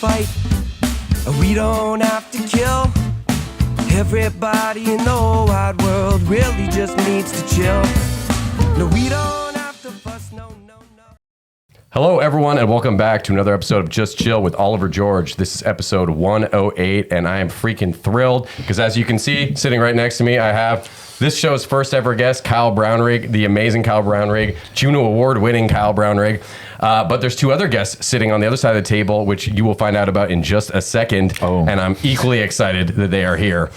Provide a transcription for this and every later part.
fight. We don't have to kill. Everybody in the whole wide world really just needs to chill. No, we don't have to fuss, no. Hello, everyone, and welcome back to another episode of Just Chill with Oliver George. This is episode 108, and I am freaking thrilled because, as you can see, sitting right next to me, I have this show's first ever guest, Kyle Brownrigg, the amazing Kyle Brownrigg, JUNO award-winning Kyle Brownrigg. But there's two other guests sitting on the other side of the table, which you will find out about in just a second, and I'm equally excited that they are here.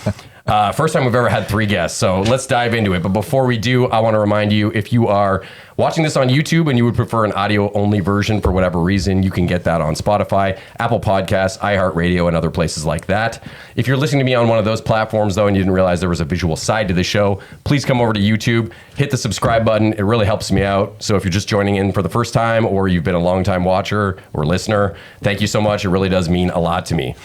First time we've ever had three guests, so let's dive into it. But before we do, I want to remind you, if you are watching this on YouTube and you would prefer an audio-only version for whatever reason, you can get that on Spotify, Apple Podcasts, iHeartRadio, and other places like that. If you're listening to me on one of those platforms, though, and you didn't realize there was a visual side to the show, please come over to YouTube, hit the subscribe button. It really helps me out. So if you're just joining in for the first time or you've been a long-time watcher or listener, thank you so much. It really does mean a lot to me.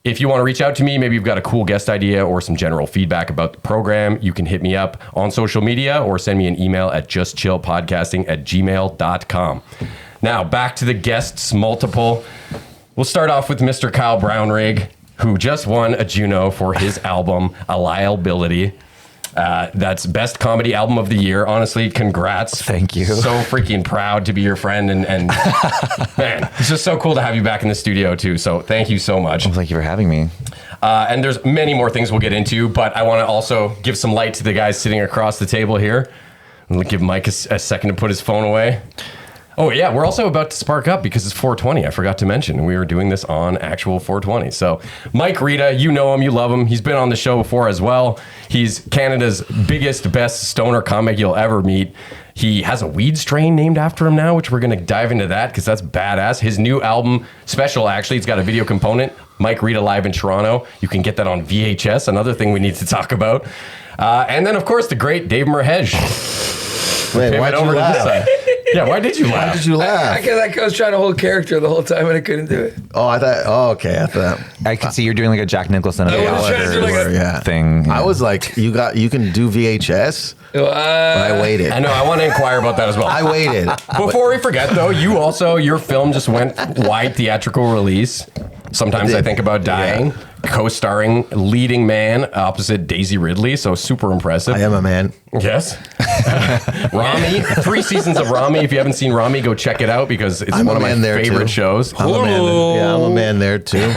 If you want to reach out to me, maybe you've got a cool guest idea or some general feedback about the program, you can hit me up on social media or send me an email at justchillpodcasting@gmail.com. Now, back to the guests, multiple. We'll start off with Mr. Kyle Brownrigg, who just won a JUNO for his album, A Liability. That's Best Comedy Album of the Year. Honestly, congrats. Thank you. So freaking proud to be your friend. And man, it's just so cool to have you back in the studio too. So thank you so much. Well, thank you for having me. And there's many more things we'll get into, but I want to also give some light to the guys sitting across the table here. I'll give Mike a second to put his phone away. Oh, yeah, we're also about to spark up because it's 420. I forgot to mention. We were doing this on actual 420. So Mike Rita, you know him, you love him. He's been on the show before as well. He's Canada's biggest, best stoner comic you'll ever meet. He has a weed strain named after him now, which we're going to dive into that because that's badass. His new album, special actually, it's got a video component, Mike Rita Live in Toronto. You can get that on VHS, another thing we need to talk about. And then, of course, the great Dave Merheje. Wait, why'd you laugh? Yeah, why did you laugh? Why did you laugh? I was trying to hold character the whole time and I couldn't do it. Oh, I thought. Oh, okay. I thought. I can see you're doing like a Jack Nicholson of Yeah. thing. Yeah. I was like, you can do VHS. But I waited. I know. I want to inquire about that as well. I waited. Before we forget, though, your film just went wide theatrical release. Sometimes I think about dying. Yeah. Co-starring leading man opposite Daisy Ridley, so super impressive. I am a man. Yes. Rami, 3 seasons of Rami. If you haven't seen Rami, go check it out because it's one of my favorite shows. I'm a man there too.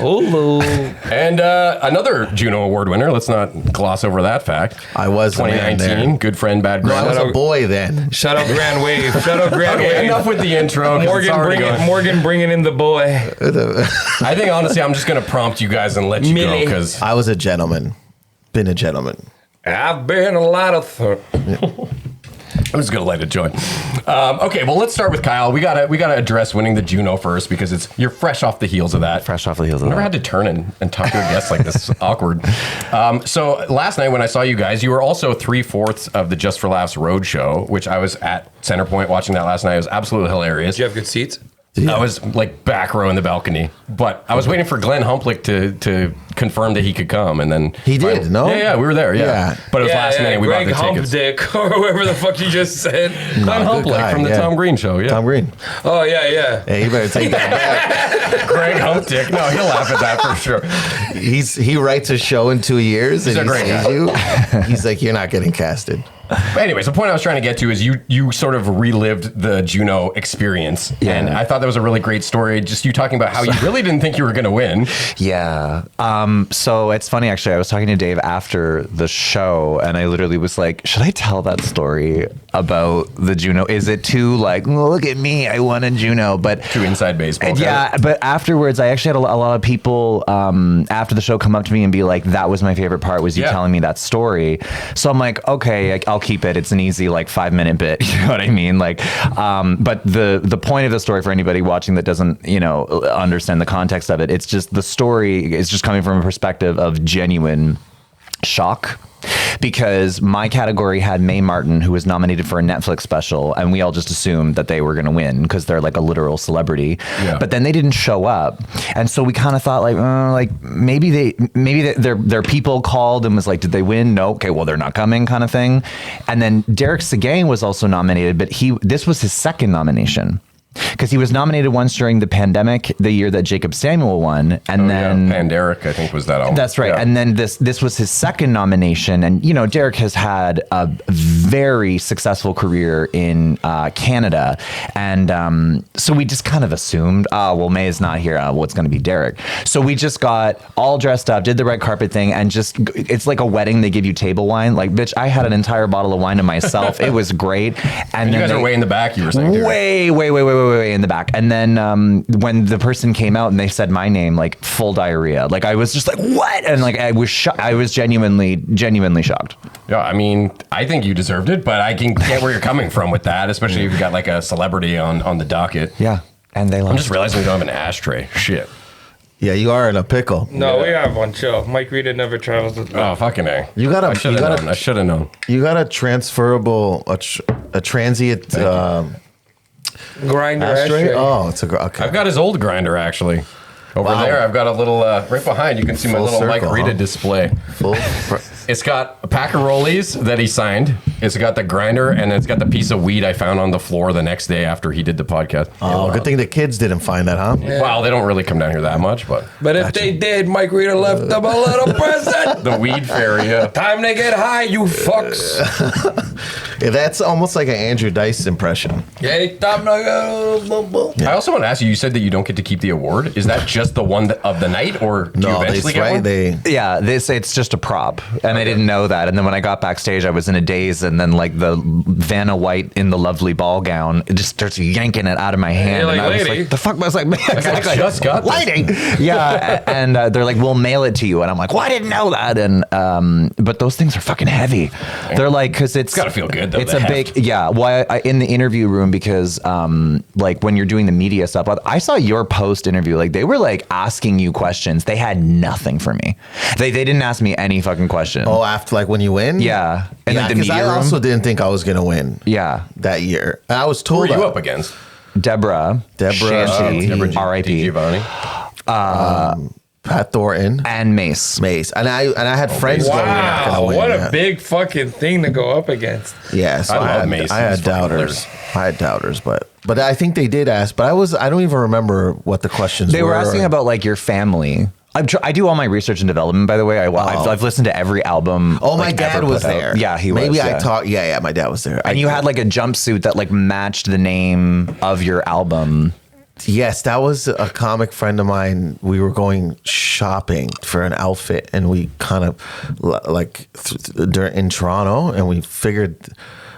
And another JUNO award winner. Let's not gloss over that fact. I was 2019. Good friend, bad No, girl. I was a boy then. Shout out Grand Wave. Shout out Grand Wave. Okay, enough with the intro. Morgan bringing in the boy. I think honestly, I'm just gonna prompt you guys and let you go because I was a gentleman. Been a gentleman. I've been a lot of. I'm just gonna let it join. Okay, well, let's start with Kyle. We gotta address winning the JUNO first because you're fresh off the heels of that. Fresh off the heels of Never that. had to turn and talk to a guest like this. It's awkward. So last night when I saw you guys, you were also 3/4 of the Just for Laughs Road Show, which I was at Centerpoint watching that last night. It was absolutely hilarious. Did you have good seats? I was like back row in the balcony, but I was waiting for Glenn Humplick to confirm that he could come, and then he did. No, yeah, we were there. Yeah, but it was last minute. We bought the tickets. Dick or whoever the fuck you just said. Glenn Humplick from the Tom Green Show. Yeah, Tom Green. Oh yeah. Hey, you better take that back. Greg Humpdick. No, he'll laugh at that for sure. He writes a show in 2 years, and he sees you. He's like, you're not getting casted. But anyways, the point I was trying to get to is you sort of relived the JUNO experience, and I thought that was a really great story. Just you talking about how you really didn't think you were going to win. Yeah. So it's funny, actually. I was talking to Dave after the show, and I literally was like, should I tell that story about the JUNO? Is it too like, look at me, I won a JUNO? But too inside baseball. Yeah, but afterwards, I actually had a lot of people after the show come up to me and be like, that was my favorite part, was you telling me that story. So I'm like, okay, I'll keep it. It's an easy like 5-minute bit. You know what I mean? Like, but the point of the story for anybody watching that doesn't, understand the context of it, it's just the story is just coming from a perspective of genuine shock. Because my category had Mae Martin, who was nominated for a Netflix special, and we all just assumed that they were going to win because they're like a literal celebrity. Yeah. But then they didn't show up, and so we kind of thought like maybe their people called and was like, did they win? No. Okay, well they're not coming, kind of thing. And then Derek Seguin was also nominated, but this was his second nomination. because he was nominated once during the pandemic, the year that Jacob Samuel won, and then Panderic, I think, was that album. That's right. Yeah. And then this was his second nomination, and you know, Derek has had a very successful career in Canada, and so we just kind of assumed, oh well, May is not here. Well, it's going to be Derek. So we just got all dressed up, did the red carpet thing, and just it's like a wedding. They give you table wine. Like, bitch, I had an entire bottle of wine to myself. It was great. And you guys are way in the back. You were saying, dude. way in the back. And then when the person came out and they said my name, like full diarrhea. Like I was just like, what? And like I was genuinely shocked. Yeah, I mean, I think you deserved it, but I can get where you're coming from with that, especially if you've got like a celebrity on the docket. Yeah, and they. I'm just realizing we don't have an ashtray. Shit. Yeah, you are in a pickle. No, we have one. Chill. Mike Rita never travels with. Oh, fucking A. You gotta. I should have known. You got a transferable, a transient Grinder ashtray. ashtray. Oh, it's a okay. I've got his old grinder actually. Over Wow. there, I've got a little right behind. You can see my Full little circle, Mike Rita huh? display. Full. It's got a pack of rollies that he signed. It's got the grinder, and it's got the piece of weed I found on the floor the next day after he did the podcast. Oh, good thing the kids didn't find that, huh? Well, they don't really come down here that much, but But if they did, Mike Rita left them a little present. the weed fairy, yeah. Time they get high, you fucks. Yeah, that's almost like an Andrew Dice impression. Yeah, time to I also want to ask you. You said that you don't get to keep the award. Is that just the one of the night, or do you No, eventually that's get right. one? Yeah, it's just a prop, and I didn't know that. And then when I got backstage, I was in a daze, and then like the Vanna White in the lovely ball gown, it just starts yanking it out of my hand, you're and like, I was "Lady." like, "The fuck?" I was like, "Exactly, I just got this. lighting." Yeah, and they're like, "We'll mail it to you," and I'm like, "Well, I didn't know that." And but those things are fucking heavy. They're like, because it's gotta feel good, though, It's the a heft. big Well, I in the interview room, because like when you're doing the media stuff, I saw your post interview. Like they were like asking you questions. They had nothing for me. They didn't ask me any fucking question. Oh, after like when you win? Yeah. And Yeah, like the because media I room. also didn't think I was gonna win. Yeah. That year, and I was Who told are you that. up against? Deborah, Shanty, R.I.P. Giovanni. Pat Thornton, and Mace. and I had friends going, "You're not gonna Wow, win." what Yeah. a big fucking thing to go up against. Yeah, so I love had, Mace. I had He's fucking doubters. I had doubters, but I think they did ask. But I don't even remember what the questions were. They were asking about like your family. I do all my research and development, by the way. I've listened to every album. Oh, my like, dad ever was put out. there. Yeah, he was. Maybe I yeah. taught. Yeah, my dad was there. And you had like a jumpsuit that like matched the name of your album. Yes, that was a comic friend of mine. We were going shopping for an outfit, and we kind of like in Toronto, and we figured.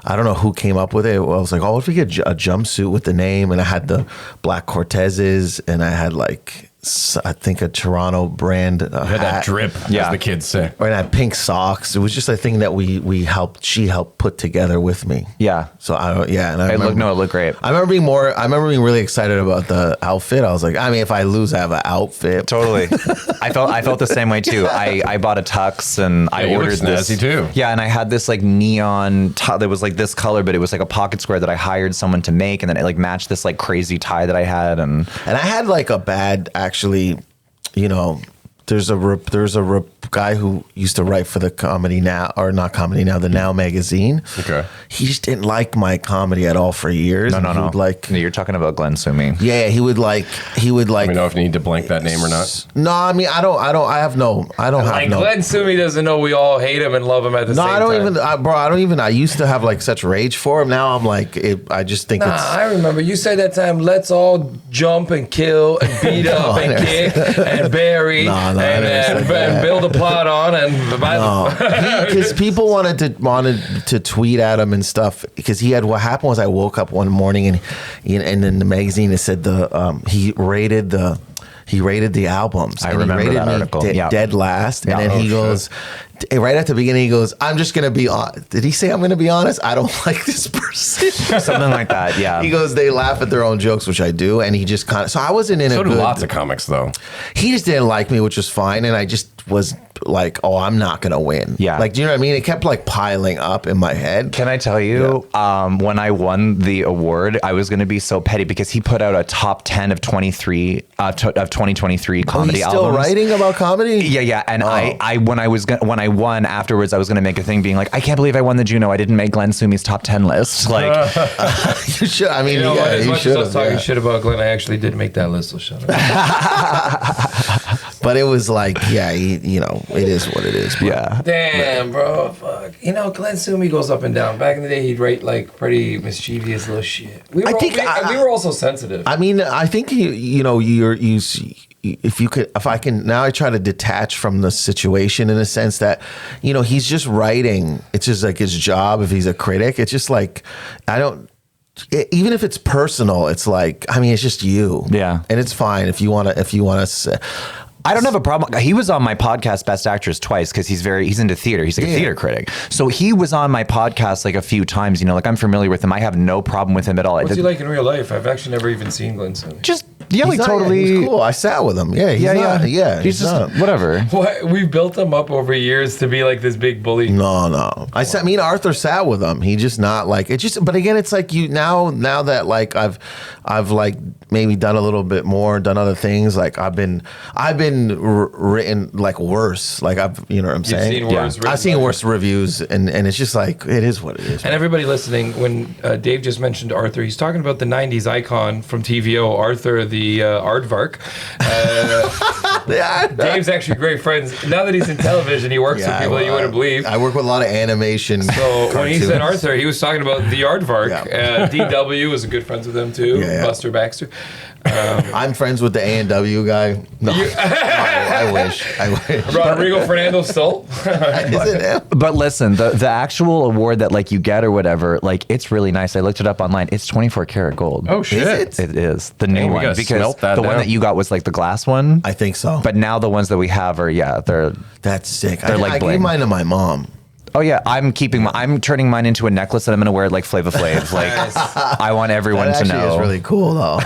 I don't know who came up with it. I was like, oh, if we get a jumpsuit with the name, and I had the black Cortezes, and I had like, I think a Toronto brand You had hat. that drip, Yeah. as the kids say. And I had pink socks. It was just a thing that she helped put together with me. Yeah. So I don't, yeah. And I It remember, looked great. I remember being really excited about the outfit. I was like, I mean, if I lose, I have an outfit. Totally. I felt the same way too. I bought a tux and I Yeah, you look ordered this. snazzy, too. Yeah, and I had this like neon tie that was like this color, but it was like a pocket square that I hired someone to make, and then it like matched this like crazy tie that I had. And And I had like a bad, actually, you know, there's a guy who used to write for the Comedy Now, or not Comedy Now, the Now magazine. Okay. He just didn't like my comedy at all for years. no. He would like, No, you're talking about Glenn Sumi. yeah, he would like. Let me know if you need to blank that name or not. No, I mean, I don't have Like no. Glenn Sumi doesn't know we all hate him and love him at the No, same I don't time. even, I used to have like such rage for him. Now I'm like, I just think Nah, it's. I remember you said that time, let's all jump and kill and beat up I and never kick and bury No, I and, never said and that. build a plot on and Because people wanted to tweet at him and stuff. Because what happened was I woke up one morning and in the magazine it said he rated the albums. I and remember he rated that me article. Yeah. dead last. Yeah. And then he goes right at the beginning. He goes, "I'm just gonna be on." Did he say I'm gonna be honest? I don't like this person. Something like that. Yeah. He goes, "They laugh at their own jokes," which I do, and he just kind of. So I wasn't in So a do good. lots of comics, though. He just didn't like me, which was fine, and I just was like, oh, I'm not gonna win. Yeah. Like, do you know what I mean? It kept like piling up in my head. Can I tell you, when I won the award, I was going to be so petty because he put out a top 10 of 2023 comedy He's still albums. writing about comedy? Yeah. And when I won afterwards, I was going to make a thing being like, I can't believe I won the JUNO. I didn't make Glenn Sumi's top 10 list. Like, You should. I mean, You know what? As you much as should I was have. talking shit about Glenn, I actually did make that list. So shut up. But it was like, yeah, you know, it is what it is. Bro. yeah. Damn, bro, fuck. You know, Glenn Sumi goes up and down. Back in the day, he'd write like pretty mischievous little shit. We were also sensitive. I mean, I think if I can now, I try to detach from the situation in a sense that, you know, he's just writing. It's just like his job. If he's a critic, it's just like even if it's personal, it's like, I mean, it's just you. Yeah. And it's fine if you want to. I don't have a problem. He was on my podcast, Best Actors, twice because he's into theater. He's like a theater critic. So he was on my podcast like a few times. You know, like I'm familiar with him. I have no problem with him at all. What's he like in real life? I've actually never even seen Glenn Sumi. Just yeah, He's like not- totally. He's cool. I sat with him. Yeah. He's just not. whatever. What? We built him up over years to be like this big bully. No. Me and Arthur sat with him. He just not like it. Just, but again, it's like you now that like I've like maybe done a little bit more, done other things. Like I've been written like worse. Like you know what I'm saying? Seen worse written I've seen by worse reviews, and it's just like it is what it is. And everybody listening, when Dave just mentioned Arthur, he's talking about the 90s icon from TVO, Arthur the Aardvark. Dave's actually great friends. Now that he's in television, he works with people that you wouldn't believe. I work with a lot of animation. So when he said Arthur, he was talking about the Aardvark. Yeah. DW is a good friends with him too. Yeah. Buster Baxter. I'm friends with the A&W guy. No, I wish. Rodrigo Fernando Stoll. Is it him? But listen, the actual award that like you get or whatever, like it's really nice. I looked it up online. It's 24 karat gold. Oh shit! It is the new Dang, we one gotta because smelt that the one down. that you got was like the glass one. I think so. But now the ones that we have are they're. That's sick. They're like I bling. gave mine to my mom. Oh yeah, I'm turning mine into a necklace that I'm gonna wear like Flava Flav. Like I want everyone That to actually know. is really cool though.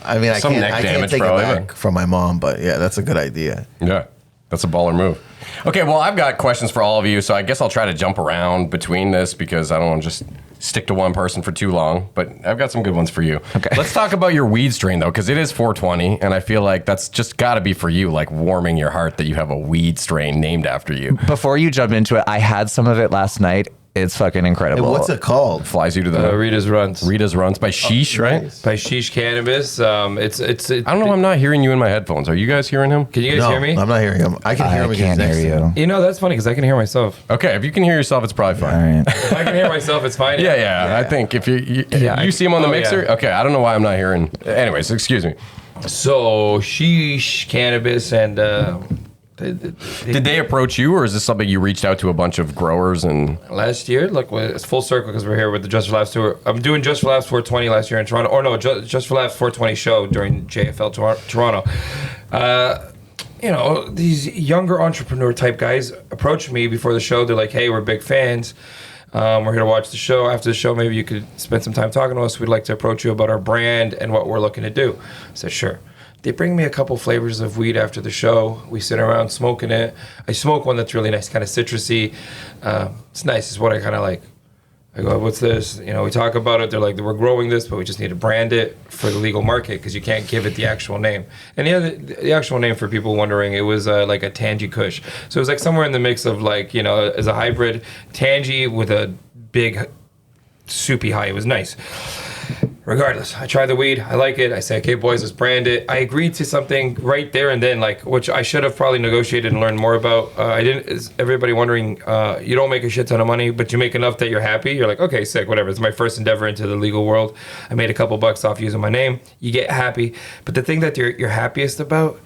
I mean, Some I neck can't damage, take bro, it even. back from my mom, but yeah, that's a good idea. Yeah, that's a baller move. Okay, well, I've got questions for all of you, so I guess I'll try to jump around between this because I don't want to just stick to one person for too long, but I've got some good ones for you. Okay. Let's talk about your weed strain, though, because it is 420, and I feel like that's just got to be for you, like warming your heart that you have a weed strain named after you. Before you jump into it, I had some of it last night. It's fucking incredible. Hey, what's it called? Flies you to the Rita's Rntz. Rita's Rntz by Shiek, right? By Shiek Cannabis. It's. I don't know. I'm not hearing you in my headphones. Are you guys hearing him? Can you guys No, hear me? I'm not hearing him. I can hear him. I because can't he's next hear to you. me. You know, that's funny because I can hear myself. Okay, if you can hear yourself, it's probably fine. All right. If I can hear myself, it's fine. Yeah. I think if you I- see him on the oh, mixer. yeah. Okay, I don't know why I'm not hearing. Anyways, excuse me. So Shiek Cannabis and. Did they approach you, or is this something you reached out to a bunch of growers and? Last year, look, it's full circle because we're here with the Just for Laughs tour. I'm doing Just for Laughs 420 last year in Toronto. Or no, Just for Laughs 420 show during JFL Toronto. You know, these younger entrepreneur type guys approached me before the show. They're like, hey, we're big fans. We're here to watch the show. After the show, maybe you could spend some time talking to us. We'd like to approach you about our brand and what we're looking to do. I said, sure. They bring me a couple flavors of weed after the show. We sit around smoking it. I smoke one that's really nice, kind of citrusy. It's nice. It's what I kind of like. I go, what's this? You know, we talk about it. They're like, we're growing this, but we just need to brand it for the legal market because you can't give it the actual name. And the actual name, for people wondering, it was like a Tangy Kush. So it was like somewhere in the mix of like, you know, as a hybrid Tangy with a big soupy high. It was nice. Regardless, I try the weed. I like it. I say, okay, boys, let's brand it. I agreed to something right there and then, like, which I should have probably negotiated and learned more about. I didn't. Is everybody wondering? You don't make a shit ton of money, but you make enough that you're happy. You're like, okay, sick, whatever. It's my first endeavor into the legal world. I made a couple bucks off using my name. You get happy, but the thing that you're happiest about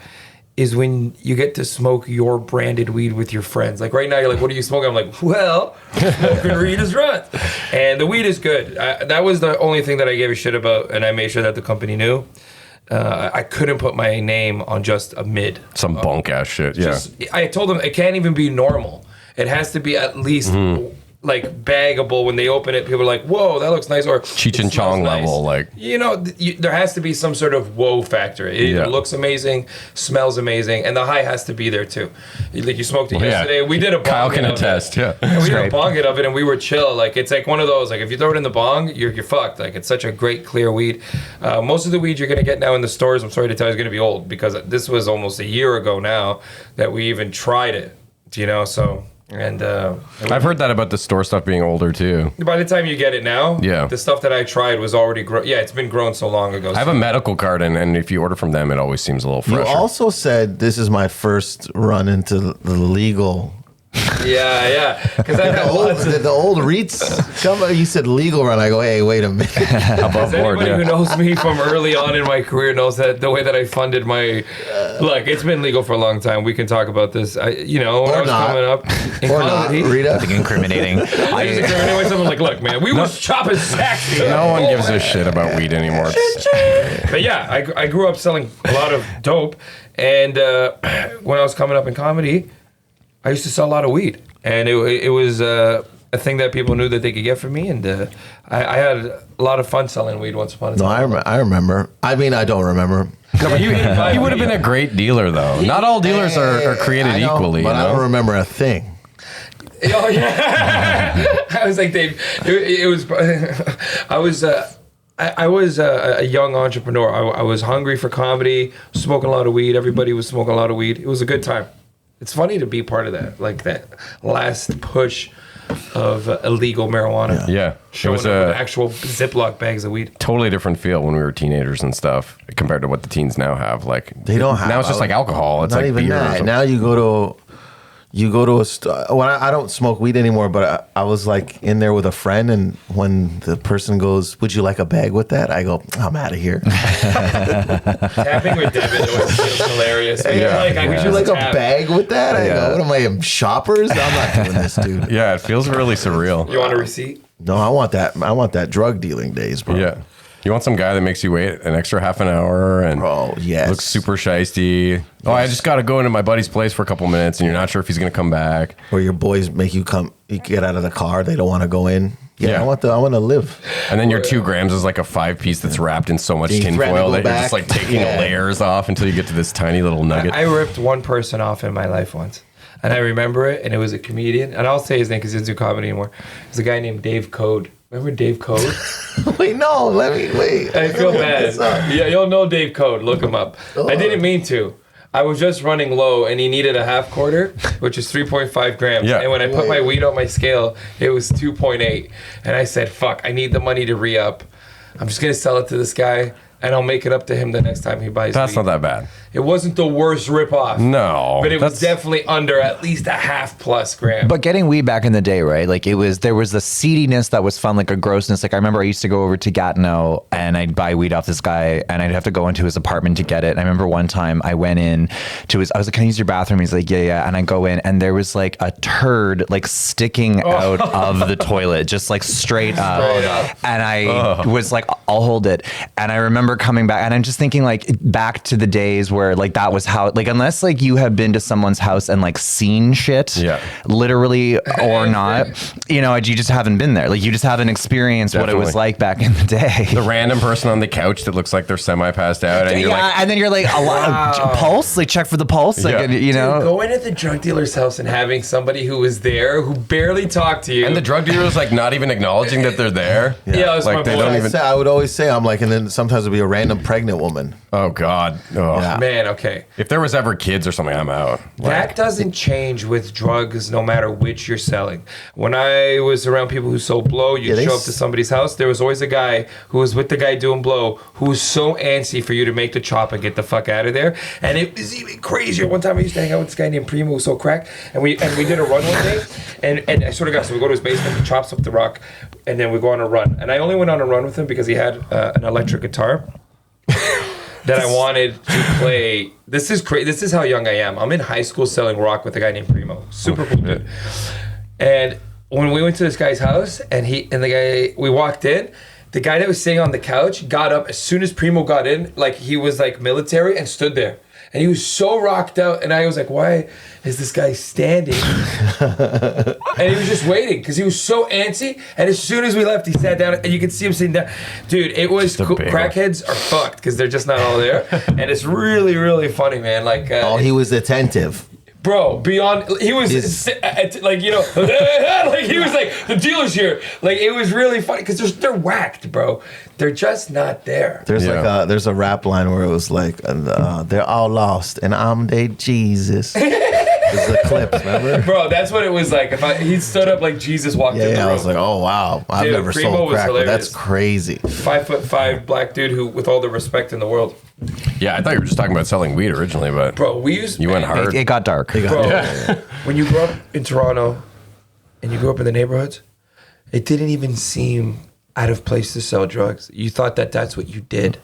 is when you get to smoke your branded weed with your friends. Like right now, you're like, what are you smoking? I'm like, well, smoking Rita's Rntz. And the weed is good. That was the only thing that I gave a shit about, and I made sure that the company knew. I couldn't put my name on just a mid. Some bunk ass shit. Yeah. I told them it can't even be normal. It has to be at least like baggable. When they open it, people are like, "Whoa, that looks nice," or Cheech "It and smells Chong nice." level, like there has to be some sort of whoa factor. It either looks amazing, smells amazing, and the high has to be there too. Like you smoked it yesterday. We did a bong. Kyle can attest. Yeah, and we did a bong it of it, and we were chill. Like it's like one of those. Like if you throw it in the bong, you're fucked. Like it's such a great clear weed. Most of the weed you're gonna get now in the stores, I'm sorry to tell you, is gonna be old because this was almost a year ago now that we even tried it. So. And I've heard that about the store stuff being older too. By the time you get it now, the stuff that I tried was already grown. Yeah, it's been grown so long ago. I have a medical card, and if you order from them, it always seems a little fresher. You also said this is my first run into the legal. Yeah, because I had the old Rntz. Come on, you said legal run. I go, hey, wait a minute. Above board, anybody who knows me from early on in my career knows that the way that I funded my, look, it's been legal for a long time. We can talk about this. When I was coming up in comedy, Rita. I think incriminating. I was incriminating myself. I'm like, look, man, we was chopping sacks. No one gives a shit about weed anymore. But yeah, I grew up selling a lot of dope, and when I was coming up in comedy, I used to sell a lot of weed, and it was a thing that people knew that they could get from me, and I had a lot of fun selling weed once upon a time. No, I remember. I mean, I don't remember. No, but you would have been a great dealer, though. Not all dealers are created equally. But I don't remember a thing. Oh yeah, I was like Dave. It was. I was a young entrepreneur. I was hungry for comedy, smoking a lot of weed. Everybody was smoking a lot of weed. It was a good time. It's funny to be part of that, like that last push of illegal marijuana. Yeah. It was actual Ziploc bags of weed. Totally different feel when we were teenagers and stuff compared to what the teens now have. Like they don't have. Now it's just like alcohol. It's not like even beer. That. Now you go to a store. Well, I don't smoke weed anymore, but I was like in there with a friend, and when the person goes, "Would you like a bag with that?" I go, "I'm out of here." Tapping with Devin was hilarious. Would you like a bag with that? I go, "What am I, Shoppers? I'm not doing this, dude." Yeah, it feels really surreal. You want a receipt? No, I want that. I want that drug dealing days, bro. Yeah. You want some guy that makes you wait an extra half an hour and looks super shiesty. Oh, I just got to go into my buddy's place for a couple minutes, and you're not sure if he's going to come back. Or your boys make you come. You get out of the car. They don't want to go in. Yeah. I want to live. And then your 2 grams is like a 5-piece that's wrapped in so much tinfoil that you're just like taking layers off until you get to this tiny little nugget. I ripped one person off in my life once. And I remember it, and it was a comedian. And I'll say his name because he doesn't do comedy anymore. It's a guy named Dave Code. Remember Dave Code? Wait. I feel bad. Yeah, you'll know Dave Code. Look him up. I didn't mean to. I was just running low, and he needed a half quarter, which is 3.5 grams. Yeah. And when I put my weed on my scale, it was 2.8. And I said, fuck, I need the money to re-up. I'm just going to sell it to this guy, and I'll make it up to him the next time he buys That's weed. not that bad. It wasn't the worst ripoff. No. But it was definitely under at least a half plus gram. But getting weed back in the day, right? Like there was the seediness that was fun, like a grossness. Like I remember I used to go over to Gatineau and I'd buy weed off this guy and I'd have to go into his apartment to get it. And I remember one time I went in to I was like, "Can I use your bathroom?" He's like, yeah. And I go in and there was like a turd like sticking out of the toilet, just like straight up. And I was like, "I'll hold it." And I remember coming back and I'm just thinking like back to the days where like that was how, like, unless like you have been to someone's house and like seen shit, literally or not, you just haven't been there. Like you just haven't experienced what it was like back in the day. The random person on the couch that looks like they're semi-passed out, and you're like, and then you're like, pulse, like check for the pulse, like Dude, going to the drug dealer's house and having somebody who was there who barely talked to you, and the drug dealer's like not even acknowledging that they're there. Yeah, it was like they don't even. I would always say I'm like, and then sometimes it'd be a random pregnant woman. Oh God. Oh. Yeah. Man, okay. If there was ever kids or something, I'm out. That doesn't change with drugs, no matter which you're selling. When I was around people who sold blow, you'd show up to somebody's house. There was always a guy who was with the guy doing blow who was so antsy for you to make the chop and get the fuck out of there. And it was even crazier. One time I used to hang out with this guy named Primo who was so crack, and we did a run one day. And I sort of got, so we go to his basement, he chops up the rock, and then we go on a run. And I only went on a run with him because he had an electric guitar that I wanted to play. This is crazy. This is how young I am. I'm in high school selling rock with a guy named Primo. Super cool dude. And when we went to this guy's house, and the guy, we walked in, The guy that was sitting on the couch got up as soon as Primo got in, like he was like military, and stood there. And he was so rocked out, and I was like, why is this guy standing? And he was just waiting because he was so antsy. And as soon as we left, he sat down, and you could see him sitting down. Dude, it was cool. Crackheads are fucked because they're just not all there. And it's really, really funny, man. Like, he was attentive. Bro, beyond, he was like, you know, like he was like, the dealer's here. Like, it was really funny because they're whacked, bro. They're just not there. There's there's a rap line where it was like, they're all lost and I'm their Jesus. It's the clips, remember? Bro, that's what it was like. He stood up like Jesus walked in the room. I was like, oh wow, I've never Primo sold was crack, but hilarious. that's crazy. 5'5" black dude who, with all the respect in the world. Yeah, I thought you were just talking about selling weed originally, but Bro, you went hard. It got dark. Bro, when you grew up in Toronto and you grew up in the neighborhoods, it didn't even seem out of place to sell drugs. You thought that that's what you did.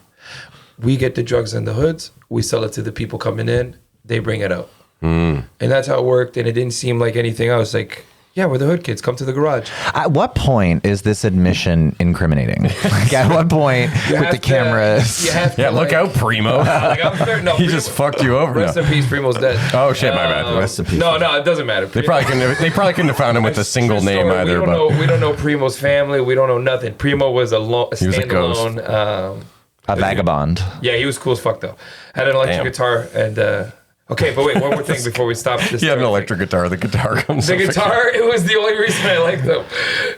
We get the drugs in the hoods, we sell it to the people coming in, they bring it out. And that's how it worked, and it didn't seem like anything else. Like, yeah, we're the hood kids. Come to the garage. At what point is this admission incriminating? Like, at what point with the cameras? You have to, look out, Primo. Like, I'm certain, no, He just fucked you over. Rest in peace, Primo's dead. Oh shit, my bad. Rest in peace. No, it doesn't matter. They probably couldn't have found him with a single True name story. either. We don't know Primo's family. We don't know nothing. Primo was a was a standalone. A vagabond. Yeah, he was cool as fuck though. Had an electric guitar and. Okay, but wait, one more thing before we stop this. He had an electric guitar. The guitar comes. The guitar, it was the only reason I liked them.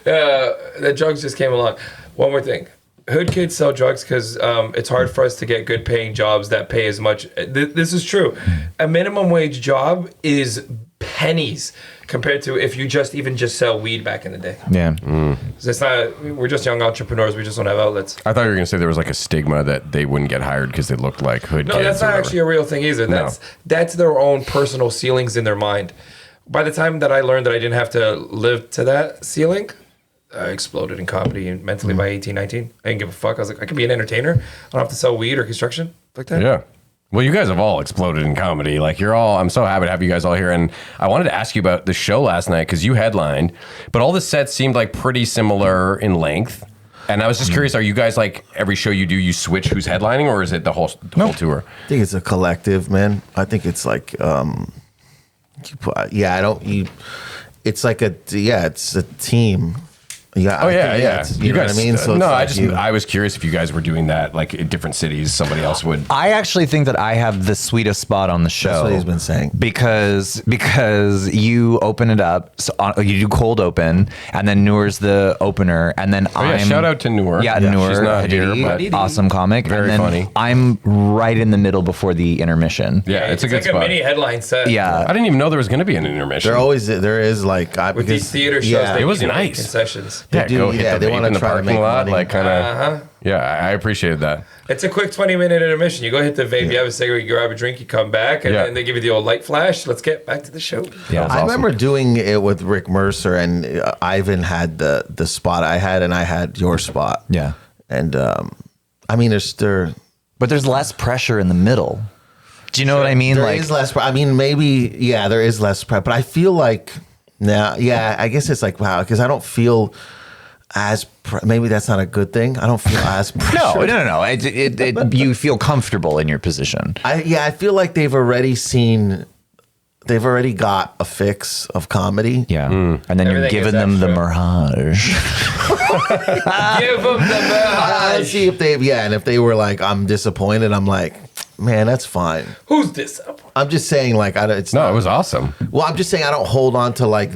The drugs just came along. One more thing. Hood kids sell drugs because it's hard for us to get good paying jobs that pay as much. This is true. A minimum wage job is pennies compared to if you just sell weed back in the day. Yeah. It's not, we're just young entrepreneurs. We just don't have outlets. I thought you were going to say there was like a stigma that they wouldn't get hired because they looked like hood kids. No, that's or not whatever. actually a real thing either. That's their own personal ceilings in their mind. By the time that I learned that I didn't have to live to that ceiling, I exploded in comedy and mentally by 18, 19. I didn't give a fuck. I was like, I can be an entertainer. I don't have to sell weed or construction like that. Yeah. Well, you guys have all exploded in comedy. Like I'm so happy to have you guys all here. And I wanted to ask you about the show last night because you headlined, but all the sets seemed like pretty similar in length. And I was just curious, are you guys like every show you do, you switch who's headlining or is it the whole tour? I think it's a collective, man. I think it's like, it's like it's a team. Yeah. You know what I mean? So I was curious if you guys were doing that like in different cities. Somebody else would. I actually think that I have the sweetest spot on the show. That's what he's been saying. Because you open it up, so you do cold open, and then Nour's the opener, and then shout out to Nour. Yeah, Nour she's not Hadidi, here, but awesome comic. very and then funny. I'm right in the middle before the intermission. Yeah, it's a good like spot. a mini headline set. Yeah. I didn't even know there was going to be an intermission. There is like With these theater shows, it was need nice. concessions. Yeah, go hit the they vape wanna in the try to parking make lot, money. like kind of. Yeah, I appreciated that. It's a quick 20-minute intermission. You go hit the vape, you have a cigarette, you grab a drink, you come back, and then they give you the old light flash. Let's get back to the show. Yeah, I remember doing it with Rick Mercer, and Ivan had the spot I had, and I had your spot. Yeah. And I mean, But there's less pressure in the middle. Do you know what I mean? There is less. I mean, maybe there is less prep, but I feel like now, I guess it's like wow, because I don't feel as maybe that's not a good thing. I don't feel as pressured. No. You feel comfortable in your position. I feel like they've already got a fix of comedy. Yeah. And then Everything you're giving is them the extra. Merheje. Give them the I badge. see if and if they were like, I'm disappointed, I'm like, man, that's fine. Who's this up? I'm just saying, like, It was awesome. Well, I'm just saying I don't hold on to like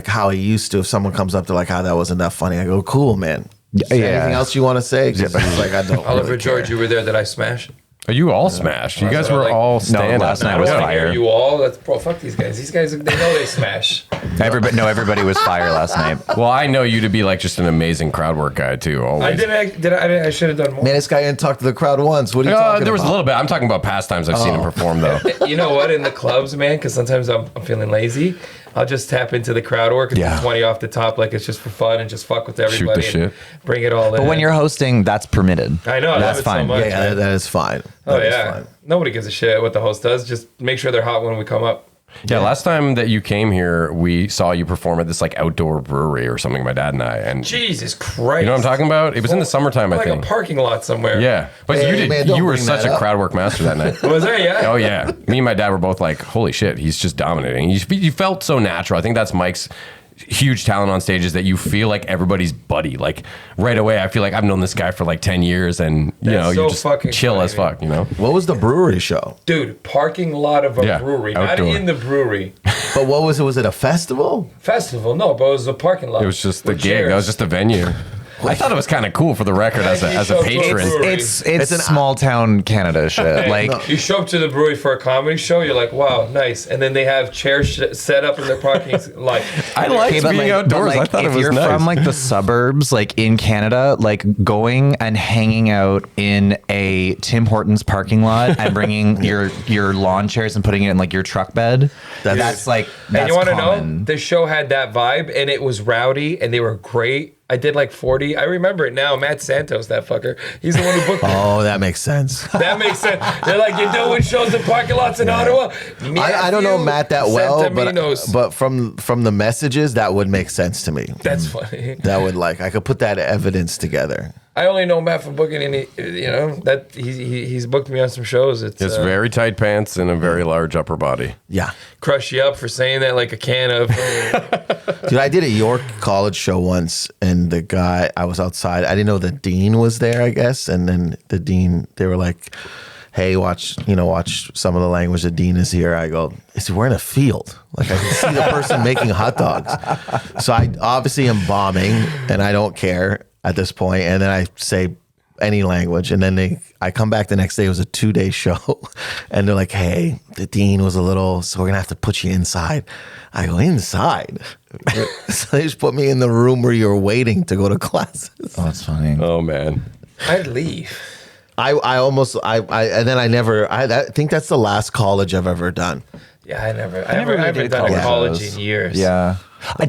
how I used to. If someone comes up to like how that wasn't that funny, I go, cool, man. Is there anything else you want to say? 'Cause it's like I don't. Oliver really George, care. you were there. Did I smash? Are you all smashed? You guys were like- all stand last up. night I was don't want to fire. hear you all. That's fuck these guys. These guys, they know they smash. Everybody was fire last night. Well, I know you to be like just an amazing crowd work guy too. Always. I should have done more. Man, this guy didn't talk to the crowd once. What are you talking there was a about? little bit. I'm talking about past times I've seen him perform though. You know what? In the clubs, man, because sometimes I'm feeling lazy. I'll just tap into the crowd work and do 20 off the top, like it's just for fun and just fuck with everybody. Shoot the and shit. Bring it all in. But when you're hosting, that's permitted. I know, I love That's it fine. so much. Yeah, man. that is fine. Oh That is yeah. fine. Nobody gives a shit what the host does. Just make sure they're hot when we come up. Yeah, last time that you came here, we saw you perform at this like outdoor brewery or something, my dad and I. And Jesus Christ. you know what I'm talking about? It was in the summertime, I like think. a parking lot somewhere. Yeah. But Hey, man, don't you were bring such that a up. crowd work master that night. Was there? Yeah. Oh yeah, me and my dad were both like, "Holy shit, he's just dominating." You felt so natural. I think that's Mike's huge talent on stage is that you feel like everybody's buddy. Like right away, I feel like I've known this guy for like 10 years, and you know, That's you're so just fucking chill funny, as fuck. You know. What was the brewery show? Dude, parking lot of a Yeah, brewery. outdoor. Not in the brewery. But what was it? Was it a festival? Festival? No, but it was a parking lot. It was just the With gig. chairs. That was just the venue. I thought it was kind of cool for the record as a patron. It's It's an- small town Canada shit. Like You show up to the brewery for a comedy show, you're like, wow, nice. And then they have chairs set up in their parking lot. I liked okay, but being like- outdoors. but like, I thought it if was you're nice. from like the suburbs, like in Canada, like going and hanging out in a Tim Hortons parking lot and bringing your lawn chairs and putting it in like your truck bed, that's like that's And you want to know? common. The show had that vibe, and it was rowdy, and they were great. I did like 40. I remember it now. Matt Santos, that fucker. He's the one who booked it. Oh, that makes sense. That makes sense. They're like, you're doing shows in parking lots in Ottawa? I don't know Matt that well, Santaminos. but from the messages, that would make sense to me. That's funny. That would I could put that evidence together. I only know Matt from booking, and that he's booked me on some shows. It's It's very tight pants and a very large upper body. Yeah. crush you up for saying that like a can of. Dude, I did a York College show once, and the guy, I was outside. I didn't know the dean was there, I guess. And then the dean, they were like, hey, watch some of the language. The dean is here. I go, we're in a field. Like I can see the person making hot dogs. So I obviously am bombing, and I don't care at this point. And then I say any language, and then I come back the next day. It was a 2-day show, and they're like, hey, the dean was a little, so we're gonna have to put you inside. I go, inside? So they just put me in the room where you're waiting to go to classes. Oh, that's funny. Oh man. I'd leave. I think that's the last college I've ever done. Yeah, I haven't really did done a college shows. in years. Yeah.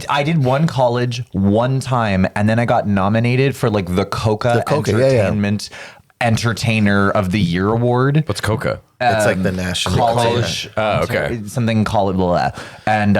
I did one college one time, and then I got nominated for like the Coca Coca, yeah, yeah. Entertainment Entertainer of the Year award. What's Coca? It's like the national College, Oh, okay. something college, blah, blah. And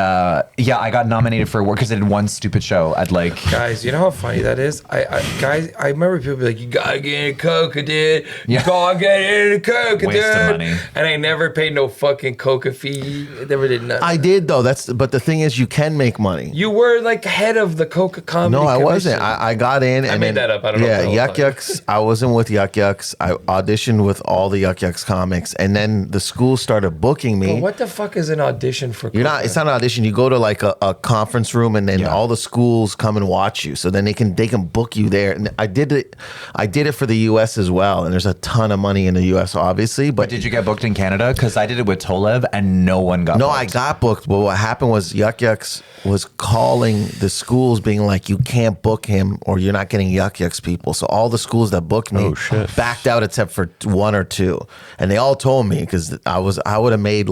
yeah, I got nominated for a award because I did one stupid show at like. Guys, you know how funny that is? I remember people be like, you gotta get in Coca, dude. You Yeah. gotta get in Coca, Waste of dude. money. And I never paid no fucking Coca fee. Never did nothing. I did though. But the thing is, you can make money. You were like head of the Coca comedy. No, I commission. wasn't. I got in. And made then- that up. I don't know Yeah, if the whole Yuck time. Yucks. I wasn't with Yuck Yucks. I auditioned with all the Yuck Yucks comics, and then the school started booking me. But what the fuck is an audition for Coca? You're not. It's not an audition. You go to like a conference room, and then all the schools come and watch you. So then they can book you there. And I did it. I did it for the U.S. as well. And there's a ton of money in the U.S. obviously. But Did you get booked in Canada? Because I did it with Tolev, and no one got. no, booked. I got booked. But what happened was Yuck Yucks was calling the schools, being like, "You can't book him, or you're not getting Yuck Yucks people." So all the schools that booked me backed out, except for 1 or 2, and they all told me because I would have made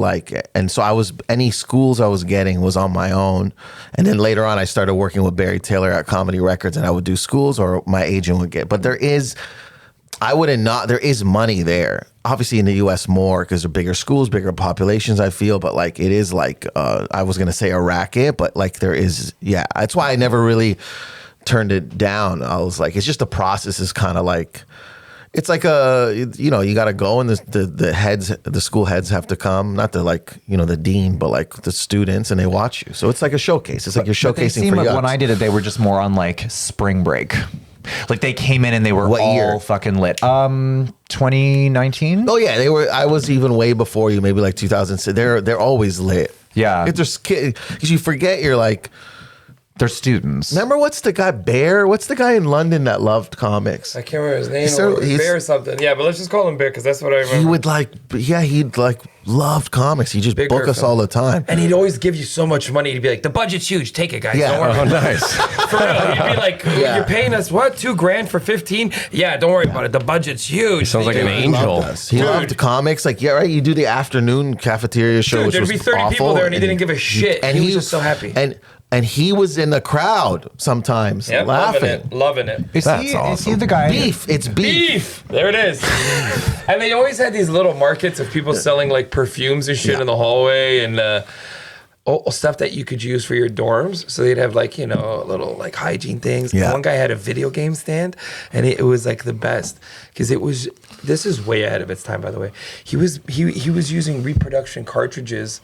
and so any schools I was getting was on my own, and then later on I started working with Barry Taylor at Comedy Records, and I would do schools, or my agent would get. But there is money there. Obviously in the US more because they're bigger schools, bigger populations, I feel, but like it is like I was gonna say a racket, but like there is, yeah. That's why I never really turned it down. I was like, it's just the process is kind of like, it's like you got to go, and the school heads have to come, not the dean, but like the students, and they watch you. So it's like a showcase. It's like you're But they showcasing seem for like Yucks. when I did it, they were just more on like spring break. Like they came in and they were What all year? fucking lit. 2019. Oh yeah, they were. I was even way before you, maybe like 2006. They're always lit. Yeah. because you forget you're like. They're students. Remember what's the guy Bear? What's the guy in London that loved comics? I can't remember his name. He's- Bear or something. Yeah, but let's just call him Bear because that's what I remember. He would he'd loved comics. He just Big book Bear us fan. all the time. And he'd always give you so much money. He'd be like, the budget's huge. Take it, guys. Yeah. Don't worry. Oh, nice. For real. He'd be like, Yeah. you're paying us what? $2,000 for 15? Yeah, don't worry about it. The budget's huge. Sounds like Take an it. angel. He loved comics. Like, yeah, right. You do the afternoon cafeteria show, Dude, which there'd was be 30 awful, people there and he didn't give a shit. And he was just so happy. And he was in the crowd sometimes, Yep, laughing. Loving it. Is That's he awesome. the guy? Beef. It's beef. Beef. There it is. And they always had these little markets of people selling like perfumes and shit in the hallway. And stuff that you could use for your dorms. So they'd have like, little like hygiene things. Yeah. One guy had a video game stand, and it was like the best because this is way ahead of its time, by the way. He was using reproduction cartridges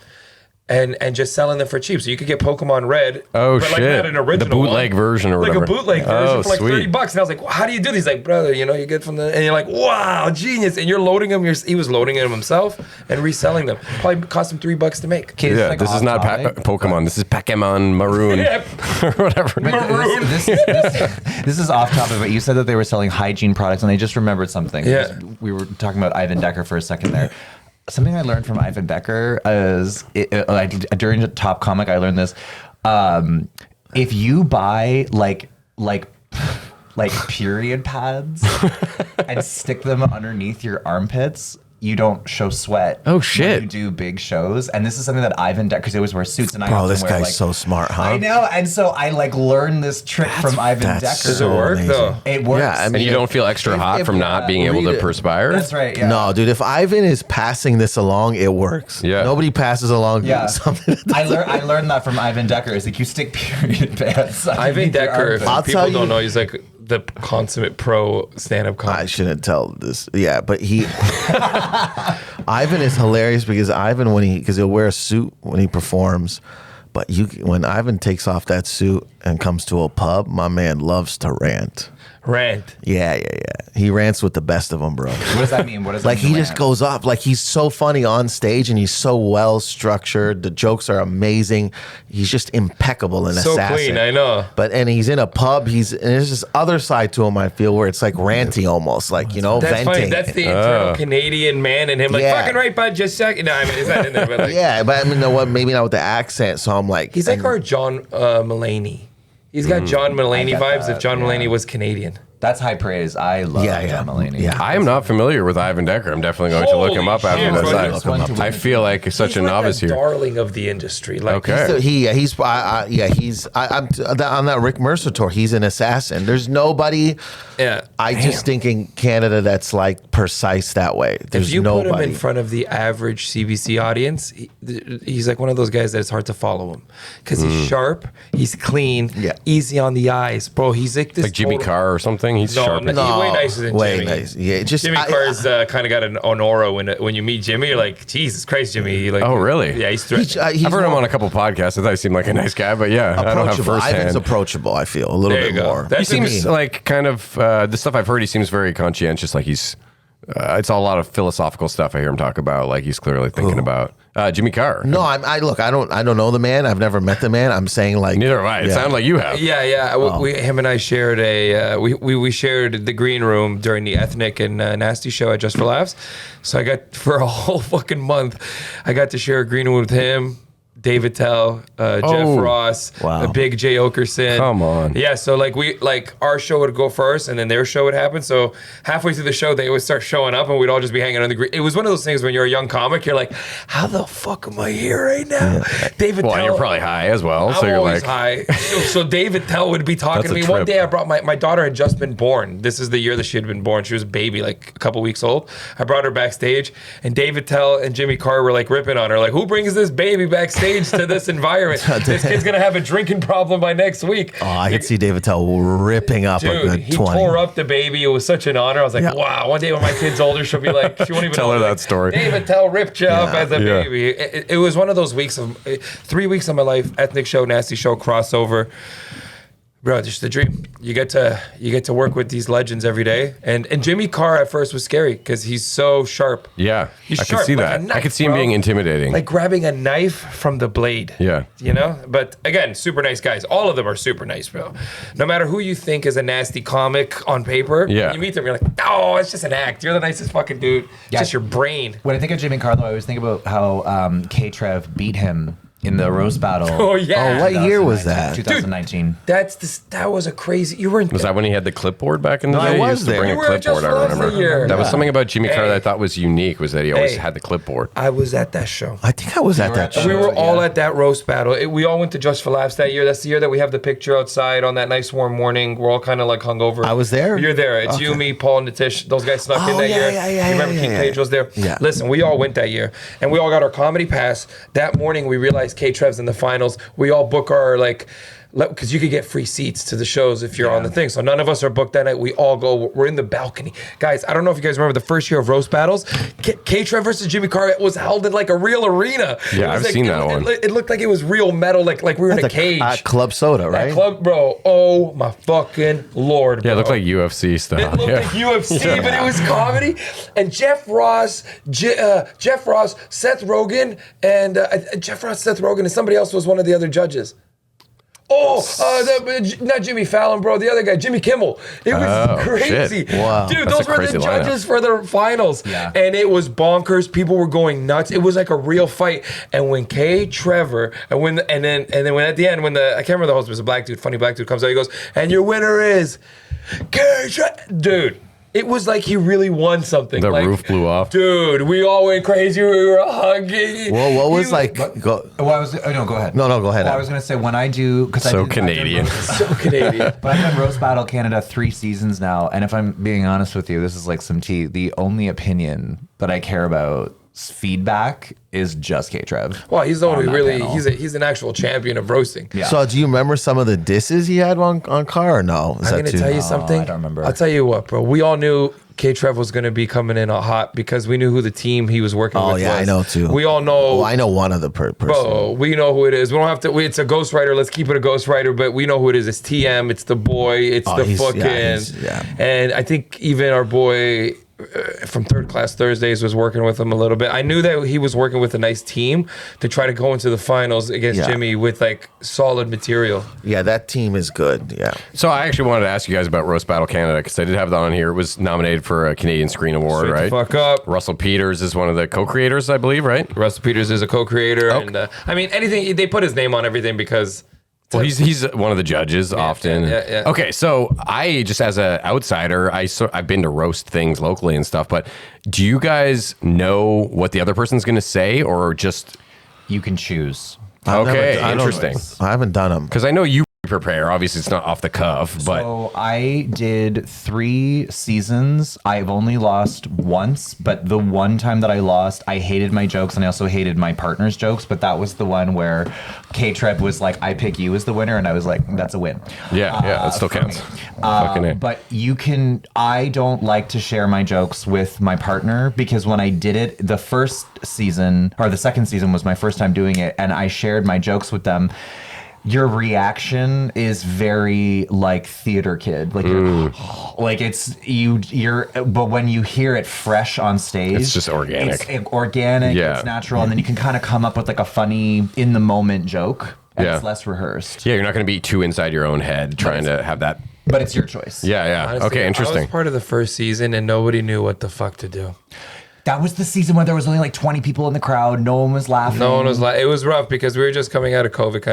and just selling them for cheap. So you could get Pokemon Red. Oh, but shit. like not an original The bootleg one. version or like whatever. Like a bootleg version for like sweet. $30. And I was like, well, how do you do these? Like, brother, you get from the... And you're like, wow, genius. And you're loading them. He was loading them himself and reselling them. Probably cost him $3 to make. Okay, Yeah, like this is not Pokemon. This is Pokemon Maroon or whatever. Maroon. This is off topic, but you said that they were selling hygiene products, and I just remembered something. Yeah. We were talking about Ivan Decker for a second there. Something I learned from Ivan Decker is during the Top Comic, I learned this. If you buy like period pads and stick them underneath your armpits, you don't show sweat. Oh, shit. When you do big shows, and this is something that Ivan Decker, because he always wears suits, and I Bro, often this wear, guy's so smart, huh? I know, and so I learned this trick from Ivan that's Decker. Does it work, amazing. though? It works. Yeah, I mean, And you don't feel extra hot from not being able to read it. perspire? That's right. Yeah. No, dude, if Ivan is passing this along, it works. Yeah. Nobody passes along Yeah, something. I learned that from Ivan Decker. Is like you stick period pads. Ivan underneath your Decker, if armpit. I'll people tell don't you- know, he's like the consummate pro stand-up comic. I shouldn't tell this. Yeah, but Ivan is hilarious because Ivan, because he'll wear a suit when he performs, but when Ivan takes off that suit and comes to a pub, my man loves to rant. Rant. Yeah. He rants with the best of them, bro. What does that mean? What does that Like mean he to just rant? goes off. Like he's so funny on stage and he's so well structured. The jokes are amazing. He's just impeccable and So assassin. clean, I know. And he's in a pub. And there's this other side to him. I feel where it's like ranty almost, like That's venting. funny. That's the internal Canadian man in him. Like, Yeah. fucking right, bud, just second. No, I mean, it's not in there, but like... Yeah, but I mean, what? Maybe not with the accent. So I'm like, He's like our John Mulaney. He's got John Mulaney get vibes that, if John yeah. Mulaney was Canadian. That's high praise. I love John Mulaney. Yeah. I am not familiar with Ivan Decker. I'm definitely going to look him up Holy after shit, this. bro. I- Look him up. I feel like such He's a like novice the here. darling of the industry. Like, Okay. I'm on that Rick Mercer tour. He's an assassin. There's nobody. Yeah. I just think in Canada that's like precise that way. There's If you put nobody. him in front of the average CBC audience, he's like one of those guys that it's hard to follow him because he's sharp, he's clean, Yeah. easy on the eyes, bro. He's like this Like Jimmy total- Carr or something. He's No, sharp. no, he's way nicer than way Jimmy. nice. Yeah, just Jimmy Carr's kind of got an aura when you meet Jimmy. You're like, Jesus Christ, Jimmy. Like, Oh, really? Yeah, he's He's I've heard him more on a couple podcasts. I thought he seemed like a nice guy, but yeah, I don't have approachable. Ivan's firsthand. approachable. I feel a little There you bit go. more. He That's seems me. like kind of the stuff I've heard. He seems very conscientious. Like he's, it's a lot of philosophical stuff I hear him talk about. Like he's clearly thinking about Jimmy Carr. No, I look. I don't know the man. I've never met the man. I'm saying like Neither have I. It yeah. sounded like you have. Yeah. Him and I shared we shared the green room during the Ethnic and Nasty show at Just for Laughs. So I got for a whole fucking month, I got to share a green room with him, David Tell, Jeff Ross, Wow. Big J Okerson. Come on. Yeah, so our show would go first and then their show would happen. So halfway through the show, they would start showing up and we'd all just be hanging on the green. It was one of those things when you're a young comic, you're like, how the fuck am I here right now? David Well, Tell. you're probably high as well, so I'm you're always like, high. So David Tell would be talking That's to a me. One trip. day I brought my daughter had just been born. This is the year that she had been born. She was a baby, like a couple weeks old. I brought her backstage and David Tell and Jimmy Carr were like ripping on her. Like, who brings this baby backstage to this environment? This kid's going to have a drinking problem by next week. Oh, I could see David Tell ripping up a Dude, good he 20. tore up the baby. It was such an honor. I was like, Yeah. wow. One day when my kid's older, she'll be like, she won't even Tell know, her like, that story. David Tell ripped you up Yeah. as a Yeah. baby. It was one of those weeks of 3 weeks of my life, ethnic show, nasty show, crossover. Bro, just the dream. You get to work with these legends every day. And Jimmy Carr at first was scary because he's so sharp. yeah, He's I could sharp see like that. a knife, I could see him bro. being intimidating. Like grabbing a knife from the blade. Yeah. You know? But again, super nice guys. All of them are super nice, bro. No matter who you think is a nasty comic on paper, Yeah. when you meet them, you're like, oh, it's just an act. You're the nicest fucking dude. It's Yeah. just your brain. When I think of Jimmy Carr, though, I always think about how K-Trev beat him in the roast battle. Oh, yeah. Oh, what year was that? 2019. That was a crazy. You were in. Was that when he had the clipboard back in the No, day? I He was used to there. bring You a were at Just clipboard, I for Laughs remember. that year. That was Yeah. something about Jimmy Carr Hey. that I thought was unique, was that he always Hey. had the clipboard. I was at that show. I think I was at that at show. We were all yeah. at that roast battle. We all went to Just for Laughs that year. That's the year that we have the picture outside on that nice warm morning. We're all kind of like hungover. I was there? You're there. It's you, Okay. me, Paul, and Natish. Those guys snuck in Oh, that yeah, year. yeah, yeah, You remember yeah, Keith yeah. Page was there? Yeah. Listen, we all went that year, and we all got our comedy pass. That morning, we realized K-Trev's in the finals, we all book our like, because you could get free seats to the shows if you're on the thing. So none of us are booked that night. We all go. We're in the balcony. Guys, I don't know if you guys remember the first year of roast battles. K-Trev versus Jimmy Carr was held in like a real arena. Yeah, I've seen that one. It looked like it was real metal, like we were in a cage. At Club Soda, right? That club, bro. Oh my fucking Lord, bro. Yeah, it looked like UFC stuff. It looked like UFC, but it was comedy. And Jeff Ross, Seth Rogen, and Seth Rogen, and somebody else was one of the other judges. Not Jimmy Fallon, bro. The other guy, Jimmy Kimmel. It was crazy. Shit. Wow. Dude, That's those a were crazy the lineup. judges for the finals. Yeah. And it was bonkers. People were going nuts. It was like a real fight. And when Trevor, and then when at the end, when I can't remember the host, it was a black dude, funny black dude comes out, he goes, and your winner is Trevor. Dude. It was like he really won something. The like, roof blew off. Dude, we all went crazy. We were hugging. Well, what was like? No, go ahead. No, go ahead. Well, I was gonna say when I do because So Canadian. So Canadian. But I've done Roast Battle Canada 3 seasons now, and if I'm being honest with you, this is like some tea. The only opinion that I care about feedback is just K-Trev. Well, he's the one who that really, panel. he's an actual champion of roasting. Yeah. So, do you remember some of the disses he had on Carr or no? Is I'm going to tell you something. I don't remember. I'll tell you what, bro. We all knew K-Trev was going to be coming in hot because we knew who the team he was working with was. Oh, yeah, I know too. We all know. Well, I know one of the person. Bro, we know who it is. We don't have to. It's a ghostwriter. Let's keep it a ghostwriter. But we know who it is. It's TM. It's the boy. It's the fucking. Yeah. And I think even our boy from Third Class Thursdays was working with him a little bit. I knew that he was working with a nice team to try to go into the finals against Jimmy with like solid material. Yeah, that team is good. Yeah. So I actually wanted to ask you guys about Roast Battle Canada because I did have that on here. It was nominated for a Canadian Screen Award, Straight right? the fuck up. Russell Peters is one of the co-creators, I believe, right? Russell Peters is a co-creator, Okay. and I mean anything they put his name on everything because. Well, he's one of the judges often. yeah. Okay, so I just as an outsider, I've been to roast things locally and stuff, but do you guys know what the other person's going to say or just You can choose. okay, I don't- interesting. I haven't done them. Because I know you prepare. Obviously, it's not off the cuff, but So I did 3 seasons. I've only lost once, but the one time that I lost, I hated my jokes and I also hated my partner's jokes. But that was the one where K-Trev was like, "I pick you as the winner," and I was like, "That's a win." yeah, that still for counts. me. Fucking A. But you can. I don't like to share my jokes with my partner because when I did it, the first season or the second season was my first time doing it, and I shared my jokes with them. Your reaction is very like theater kid, like you're, like it's you're. But when you hear it fresh on stage, It's just organic. It's organic. Yeah. It's natural, and then you can kind of come up with like a funny in the moment joke. And Yeah. it's less rehearsed. Yeah, you're not going to be too inside your own head trying to have that. But it's your choice. Yeah. Honestly, Okay, I interesting. was part of the first season and nobody knew what the fuck to do. That was the season where there was only like 20 people in the crowd. No one was laughing. No one was like, it was rough because we were just coming out of COVID.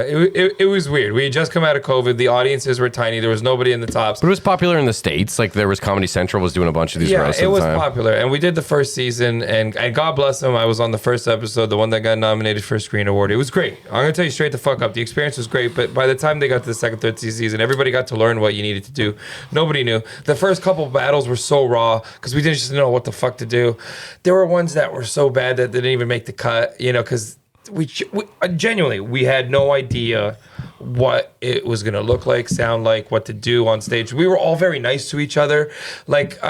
It was weird. We had just come out of COVID. The audiences were tiny. There was nobody in the tops. But it was popular in the States. Like there was Comedy Central was doing a bunch of these Yeah, roasts at it the was time. popular. And we did the first season. And God bless him. I was on the first episode, the one that got nominated for a Screen Award. It was great. I'm going to tell you straight the fuck up. The experience was great. But by the time they got to the second, third season, everybody got to learn what you needed to do. Nobody knew. The first couple of battles were so raw because we didn't just know what the fuck to do. There were ones that were so bad that they didn't even make the cut, because we genuinely, we had no idea what it was going to look like, sound like, what to do on stage. We were all very nice to each other. Like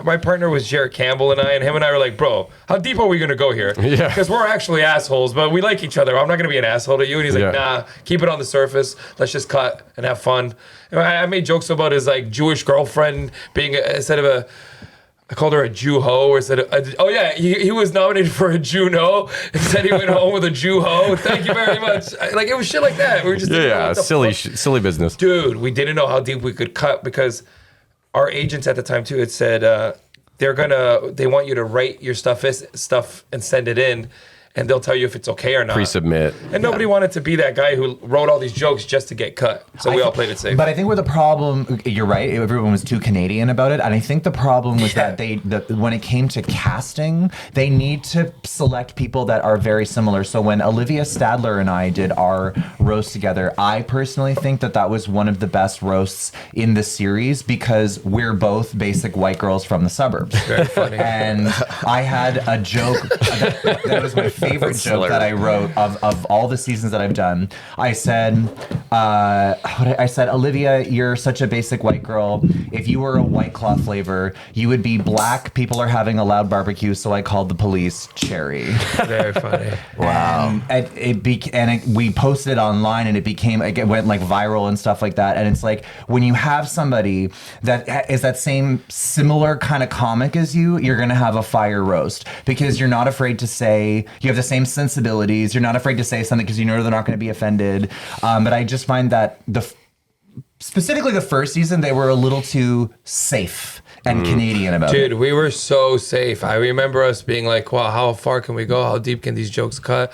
my partner was Jared Campbell and him and I were like, bro, how deep are we going to go here? Yeah. Because we're actually assholes, but we like each other. I'm not going to be an asshole to you. And he's like, nah, keep it on the surface. Let's just cut and have fun. And I made jokes about his like Jewish girlfriend being instead of a, I called her a Jew-ho, or said, oh yeah, he was nominated for a JUNO and said he went home with a Jew-ho. Thank you very much. Like, it was shit like that. We were just silly business. Dude, we didn't know how deep we could cut because our agents at the time too had said they want you to write your stuff and send it in, and they'll tell you if it's okay or not. Pre-submit. And nobody wanted to be that guy who wrote all these jokes just to get cut. So we all played it safe. But I think where the problem, you're right, everyone was too Canadian about it. And I think the problem was that when it came to casting, they need to select people that are very similar. So when Olivia Stadler and I did our roast together, I personally think that was one of the best roasts in the series because we're both basic white girls from the suburbs. Very funny. And I had a joke that was my favorite joke that I wrote of all the seasons that I've done. I said, Olivia, you're such a basic white girl. If you were a White Claw flavor, you would be black. People are having a loud barbecue, so I called the police cherry. Very funny. Wow. We posted it online, and it went like viral and stuff like that. And it's like, when you have somebody that is that same similar kind of comic as you, you're going to have a fire roast, because you're not afraid to say, you have the same sensibilities. You're not afraid to say something because you know they're not going to be offended. But I just find that specifically the first season, they were a little too safe and Canadian about it. Dude, we were so safe. I remember us being like, wow, how far can we go? How deep can these jokes cut?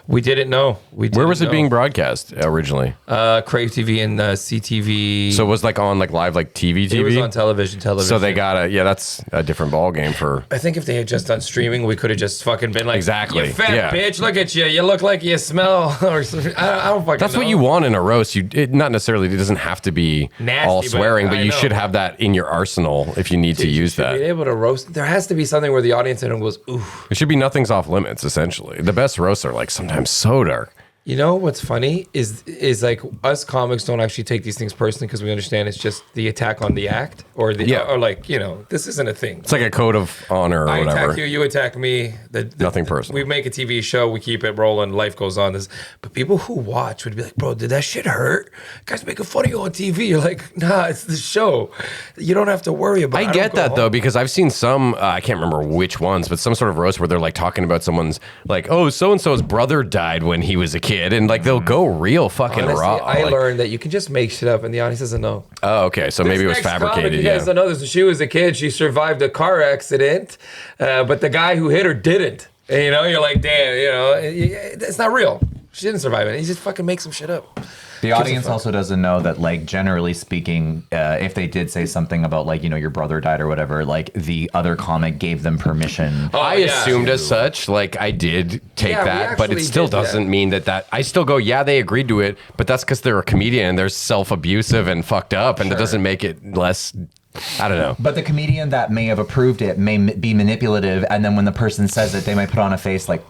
We didn't know. Where was it being broadcast originally? Crave TV and CTV. So it was like on like live like TV? It was on television. So they got that's a different ball game for. I think if they had just done streaming, we could have just fucking been like, exactly. You fat bitch, look at you. You look like you smell. Or something. I don't fucking That's know. what you want in a roast. Not necessarily, it doesn't have to be nasty, all swearing, but you know. should have that in your arsenal if you need to use that. Be able to roast. There has to be something where the audience in goes, ooh. It should be nothing's off limits, essentially. The best roasts are like sometimes so dark. You know what's funny is like us comics don't actually take these things personally because we understand it's just the attack on the act or like this isn't a thing. It's like a code of honor or I whatever. attack you, you attack me. Nothing personal. We make a TV show, we keep it rolling, life goes on. But people who watch would be like, bro, did that shit hurt? Guys making fun of you on TV. You're like, nah, it's the show. You don't have to worry about it. I get that though, because I've seen some, I can't remember which ones, but some sort of roast where they're like talking about someone's like, oh, so-and-so's brother died when he was a kid. And like they'll go real fucking Honestly, raw. I learned that you can just make shit up and the audience doesn't know. Oh, okay. So maybe it was Next comic, fabricated. you guys don't know this. She was a kid. She survived a car accident, but the guy who hit her didn't. And, you're like, damn, it's not real. She didn't survive it. He just fucking makes some shit up. The audience also doesn't know that, like, generally speaking, if they did say something about, like, your brother died or whatever, like, the other comic gave them permission. I assumed as such, like, I did take that, but it still doesn't mean that I still go, yeah, they agreed to it, but that's because they're a comedian and they're self-abusive and fucked up, and it doesn't make it less... I don't know. But the comedian that may have approved it may be manipulative, and then when the person says it, they might put on a face like...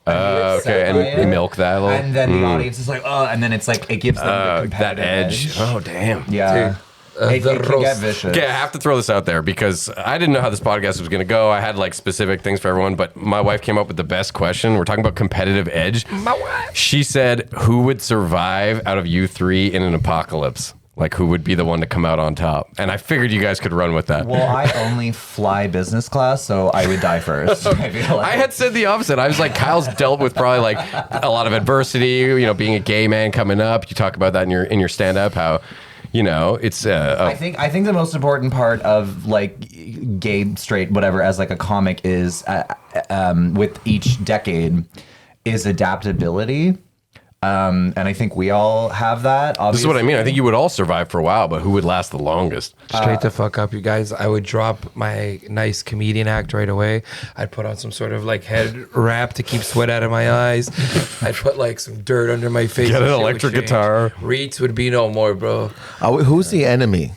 okay, and milk that a little. And then the audience is like, oh, and then it's like, it gives them the that competitive edge. Oh, damn. Yeah. It can get vicious. Okay, I have to throw this out there because I didn't know how this podcast was going to go. I had like specific things for everyone, but my wife came up with the best question. We're talking about competitive edge. My wife. She said, who would survive out of you three in an apocalypse? Like, who would be the one to come out on top? And I figured you guys could run with that. Well, I only fly business class, so I would die first. I feel like. I had said the opposite. I was like, Kyle's dealt with probably like a lot of adversity, being a gay man coming up. You talk about that in your stand-up, how, it's... I think the most important part of, like, gay, straight, whatever, as, like, a comic is, with each decade, is adaptability. And I think we all have that. Obviously. This is what I mean. I think you would all survive for a while, but who would last the longest? Straight the fuck up, you guys. I would drop my nice comedian act right away. I'd put on some sort of like head wrap to keep sweat out of my eyes. I'd put like some dirt under my face. Get an electric guitar. Rntz would be no more, bro. Who's the enemy?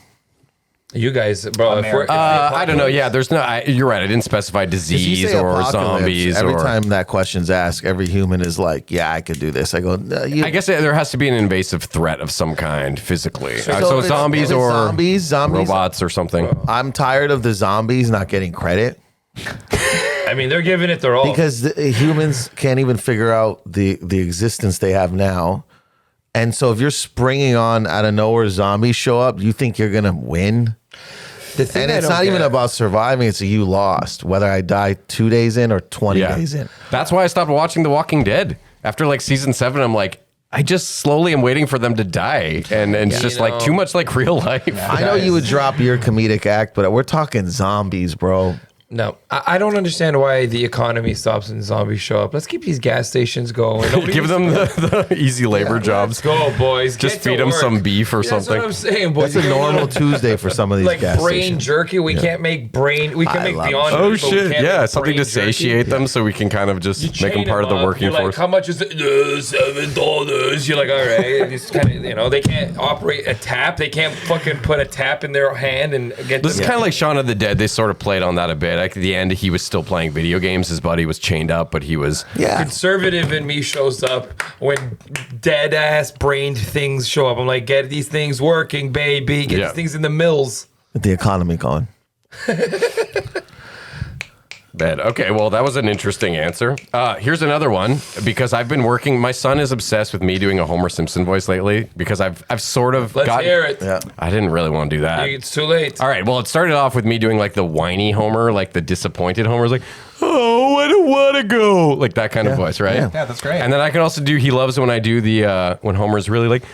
You guys, bro. I don't know. Yeah, there's no. You're right. I didn't specify disease or zombies. Every time that question's asked, every human is like, "Yeah, I could do this." I go, I guess there has to be an invasive threat of some kind physically. So zombies or zombies, robots or something. I'm tired of the zombies not getting credit. I mean, they're giving it their all because humans can't even figure out the existence they have now. And so if you're springing on out of nowhere, zombies show up, you think you're going to win? And it's not even about surviving. It's you lost, whether I die 2 days in or 20 days in. That's why I stopped watching The Walking Dead. After like season 7, I'm like, I just slowly am waiting for them to die. And it's just like too much like real life. I know you would drop your comedic act, but we're talking zombies, bro. No, I don't understand why the economy stops and zombies show up. Let's keep these gas stations going. Give them the easy labor jobs. Let's go, boys. Just feed them some beef or something. That's what I'm saying, boys. It's a normal Tuesday for some of these like gas brain stations. jerky. We can't make brain. We can make Beyond. Oh Meat, but we shit! can't Yeah, make something brain to satiate them, so we can kind of just make them part of the working force. Like, how much is it? $7. You're like, all right. Just kind of, they can't operate a tap. They can't fucking put a tap in their hand and get. This is kind of like Shaun of the Dead. They sort of played on that a bit. right. Like at the end, he was still playing video games. His buddy was chained up, but he was. Yeah. Conservative in me shows up when dead ass brained things show up. I'm like, get these things working, baby. Get Yeah. these things in the mills. Get the economy going. Bad. Okay, well, that was an interesting answer. Here's another one because I've been working. My son is obsessed with me doing a Homer Simpson voice lately because I've sort of Let's hear it. Yeah. I didn't really want to do that. It's too late. All right. Well, it started off with me doing like the whiny Homer, like the disappointed Homer, like, "Oh, I don't want to go," like that kind of voice, right? Yeah. Yeah, that's great. And then I can also do. He loves when I do the when Homer's really like,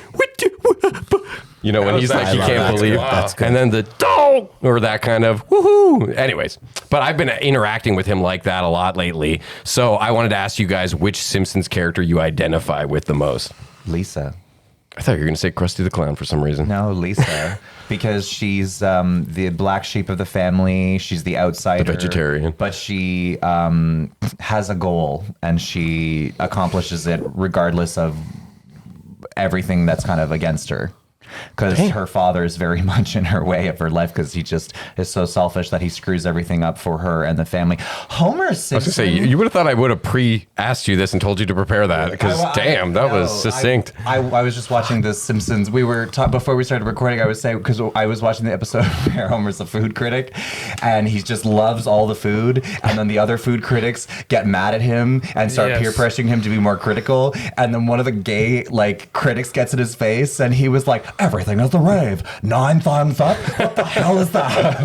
you know, when was he's like, nice. he I can't love that. believe. Wow. That's good. And then the dog or that kind of woohoo. Anyways, but I've been interacting with him like that a lot lately. So I wanted to ask you guys which Simpsons character you identify with the most. Lisa. I thought you were going to say Krusty the Clown for some reason. No, Lisa, because she's the black sheep of the family. She's the outsider, The vegetarian. but she has a goal and she accomplishes it regardless of everything that's kind of against her. Because her father is very much in her way of her life because he just is so selfish that he screws everything up for her and the family. Homer Simpson. I was going to say, you would have thought I would have pre-asked you this and told you to prepare that because, damn, that was succinct. I was just watching The Simpsons. We were before we started recording. I was saying because I was watching the episode where Homer's a food critic, and he just loves all the food, and then the other food critics get mad at him and start Yes. peer pressuring him to be more critical, and then one of the gay critics gets in his face, and he was like, "Everything is the rave. 9 thumbs up. What the hell is that?"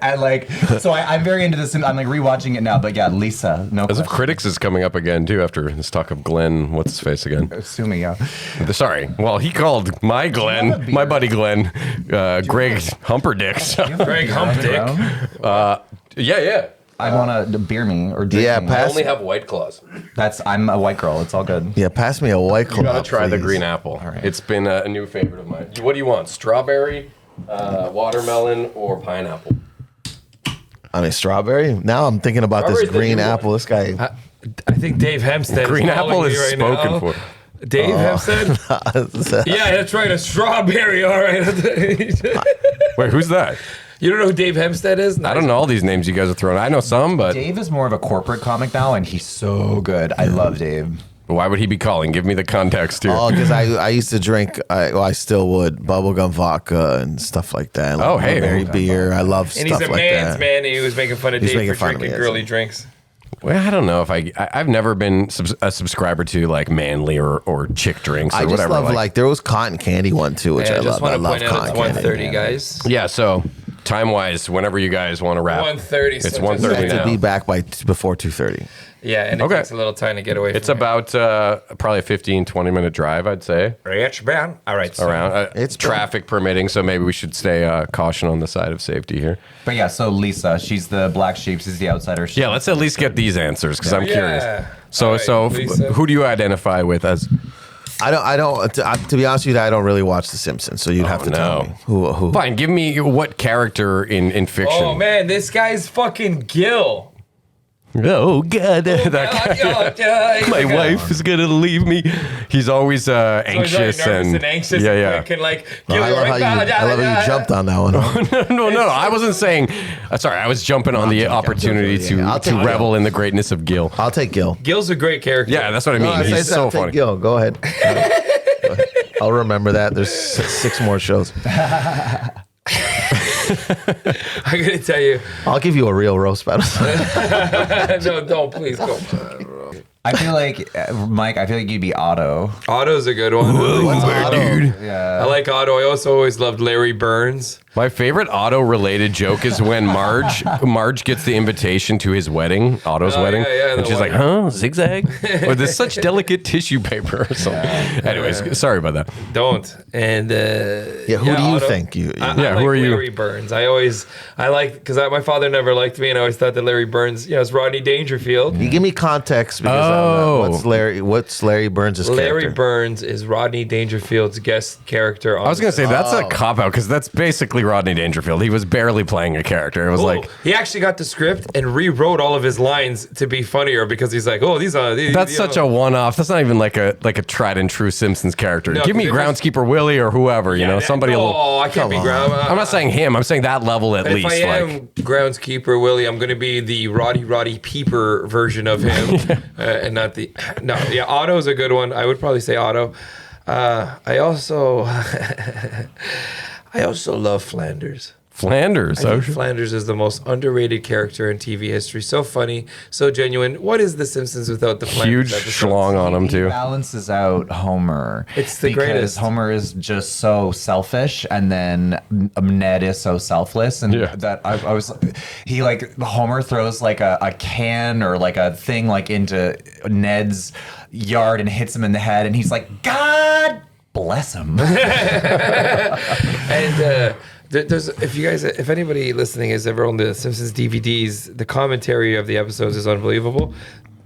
And so I'm very into this. I'm rewatching it now. But yeah, Lisa, no As if question. Critics is coming up again, too, after this talk of Glenn. What's his face again? Sue me, yeah. Sorry. Well, he called my Glenn, my buddy Glenn, Greg Humperdick. So. Greg Humpdick. Yeah. I want to beer me or drink Yeah, me. pass. have White Claws. I'm a white girl. It's all good. Yeah, pass me a White Claw. You gotta try the please. green apple. It's been a new favorite of mine. What do you want? Strawberry, watermelon, or pineapple? I mean, strawberry. Now I'm thinking about this Strawberry's the green new one. apple. This guy. I think Dave Hempstead. Green is calling apple me is right spoken now. for. Dave Hempstead? Yeah, that's right. A strawberry. All right. Wait, who's that? You don't know who Dave Hempstead is? I don't know all these names you guys are throwing. I know some, but Dave is more of a corporate comic now, and he's so good. I love Dave. why would he be calling? Give me the context here. Oh, because I used to drink. I still would bubblegum vodka and stuff like that. Oh, hey. berry beer. I love And stuff he's a like man's that. man. And he was making fun of He's Dave making for fun of me, drinking yes. girly drinks. Well, I don't know if I've never been a subscriber to like manly or chick drinks or I just whatever. love like there was cotton candy one too, which And I I just love. I want to love point out it's cotton candy. 1:30, guys. yeah. So time wise, whenever you guys want to wrap, 1:30. It's so 1:30 just- To now. be back by before 2:30. Yeah, and it Okay. takes a little time to get away from It's about probably a 15-20 minute drive, I'd say. Rich man. All right. So Around It's traffic permitting, so maybe we should stay caution on the side of safety here. But yeah, so Lisa, she's the black sheep. She's the outsider. Yeah, let's at least get these answers because I'm curious. So, All right, Lisa. who do you identify with as? I don't. To be honest with you, I don't really watch The Simpsons, so you'd have to tell me who. Fine, give me what character in fiction. Oh man, this guy's fucking Gil. Oh God, that guy. My wife is gonna leave me. He's always anxious nervous and anxious. yeah. And quick and like, No, I love how you jumped on that one. No, I wasn't saying. Sorry, I was jumping on the opportunity I'll to take revel in the greatness of Gil. I'll take Gil. Gil's a great character. Yeah, that's what I mean. No, I He's said so I'll take funny. Gil. Go ahead. I'll remember that. There's 6 more shows. I'm gonna tell you. I'll give you a real roast battle. No, don't please go. I feel like Mike. I feel like you'd be Otto. Otto's a good one. Dude. Yeah. I like Otto. I also always loved Larry Burns. My favorite Otto-related joke is when Marge gets the invitation to his wedding, Otto's Oh, wedding, yeah, and the she's like, wedding. "Huh, zigzag?" With this such delicate tissue paper or something. Anyways, sorry about that. Don't. And Yeah, who do you Otto. think? I Yeah, like who are you? Larry Burns. I like because my father never liked me, and I always thought that Larry Burns, it's Rodney Dangerfield. You give me context because Oh. What's Larry Burns' Larry character? Burns is Rodney Dangerfield's guest character. On I was going to say, that's a cop-out, because that's basically Rodney Dangerfield. He was barely playing a character. It was like... He actually got the script and rewrote all of his lines to be funnier because he's like, oh, these are... That's such a one-off. That's not even like a tried and true Simpsons character. No, Give me it was- Groundskeeper Willie or whoever, somebody a little... Oh, I can't be ground. I'm not saying him. I'm saying that level at If least. I am groundskeeper Willie, I'm going to be the Roddy Peeper version of him, and not the. No, yeah, Otto's a good one. I would probably say Otto. I also love Flanders. Flanders. I think Flanders is the most underrated character in TV history. So funny, so genuine. What is The Simpsons without the Flanders Huge episodes? schlong on him, He too. balances out Homer. It's the because greatest. Homer is just so selfish, and then Ned is so selfless, and Yeah. that I was he like Homer throws like a can or like a thing like into Ned's yard and hits him in the head, and he's like, God bless him. And if anybody listening has ever owned the Simpsons DVDs, the commentary of the episodes is unbelievable.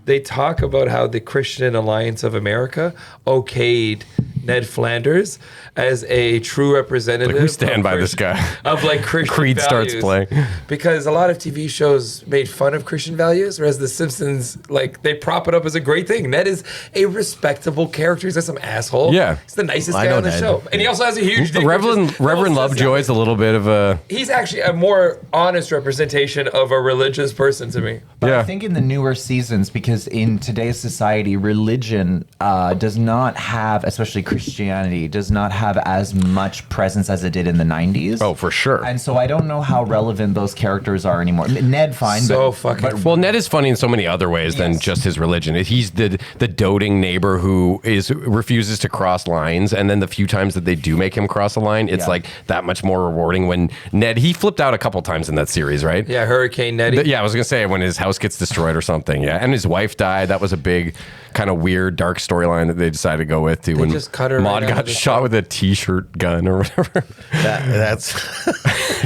They talk about how the Christian Alliance of America okayed Ned Flanders as a true representative. Like, we stand of by this guy. Of like Christian Creed starts values. playing. Because a lot of TV shows made fun of Christian values, whereas The Simpsons, like, they prop it up as a great thing. Ned is a respectable character. He's not some asshole. Yeah. He's the nicest I guy know on the Ned. show. And he also has a huge dick. Reverend Lovejoy is a little bit of a... He's actually a more honest representation of a religious person to me. But Yeah. I think in the newer seasons, because in today's society, religion does not have, especially Christianity, does not have as much presence as it did in the 90s. Oh, for sure. And so I don't know how relevant those characters are anymore. Ned, fine. So but, fucking- but Well, Ned is funny in so many other ways than Yes. just his religion. He's the doting neighbor who refuses to cross lines, and then the few times that they do make him cross a line, it's Yeah. like that much more rewarding. When he flipped out a couple times in that series, right? Yeah, Hurricane Nettie. Yeah, I was gonna say when his house gets destroyed or something. Yeah, and his wife died. That was a big, kind of weird, dark storyline that they decided to go with too. When just cut her Maud right out got of the shot show. with a T-shirt gun or whatever, That's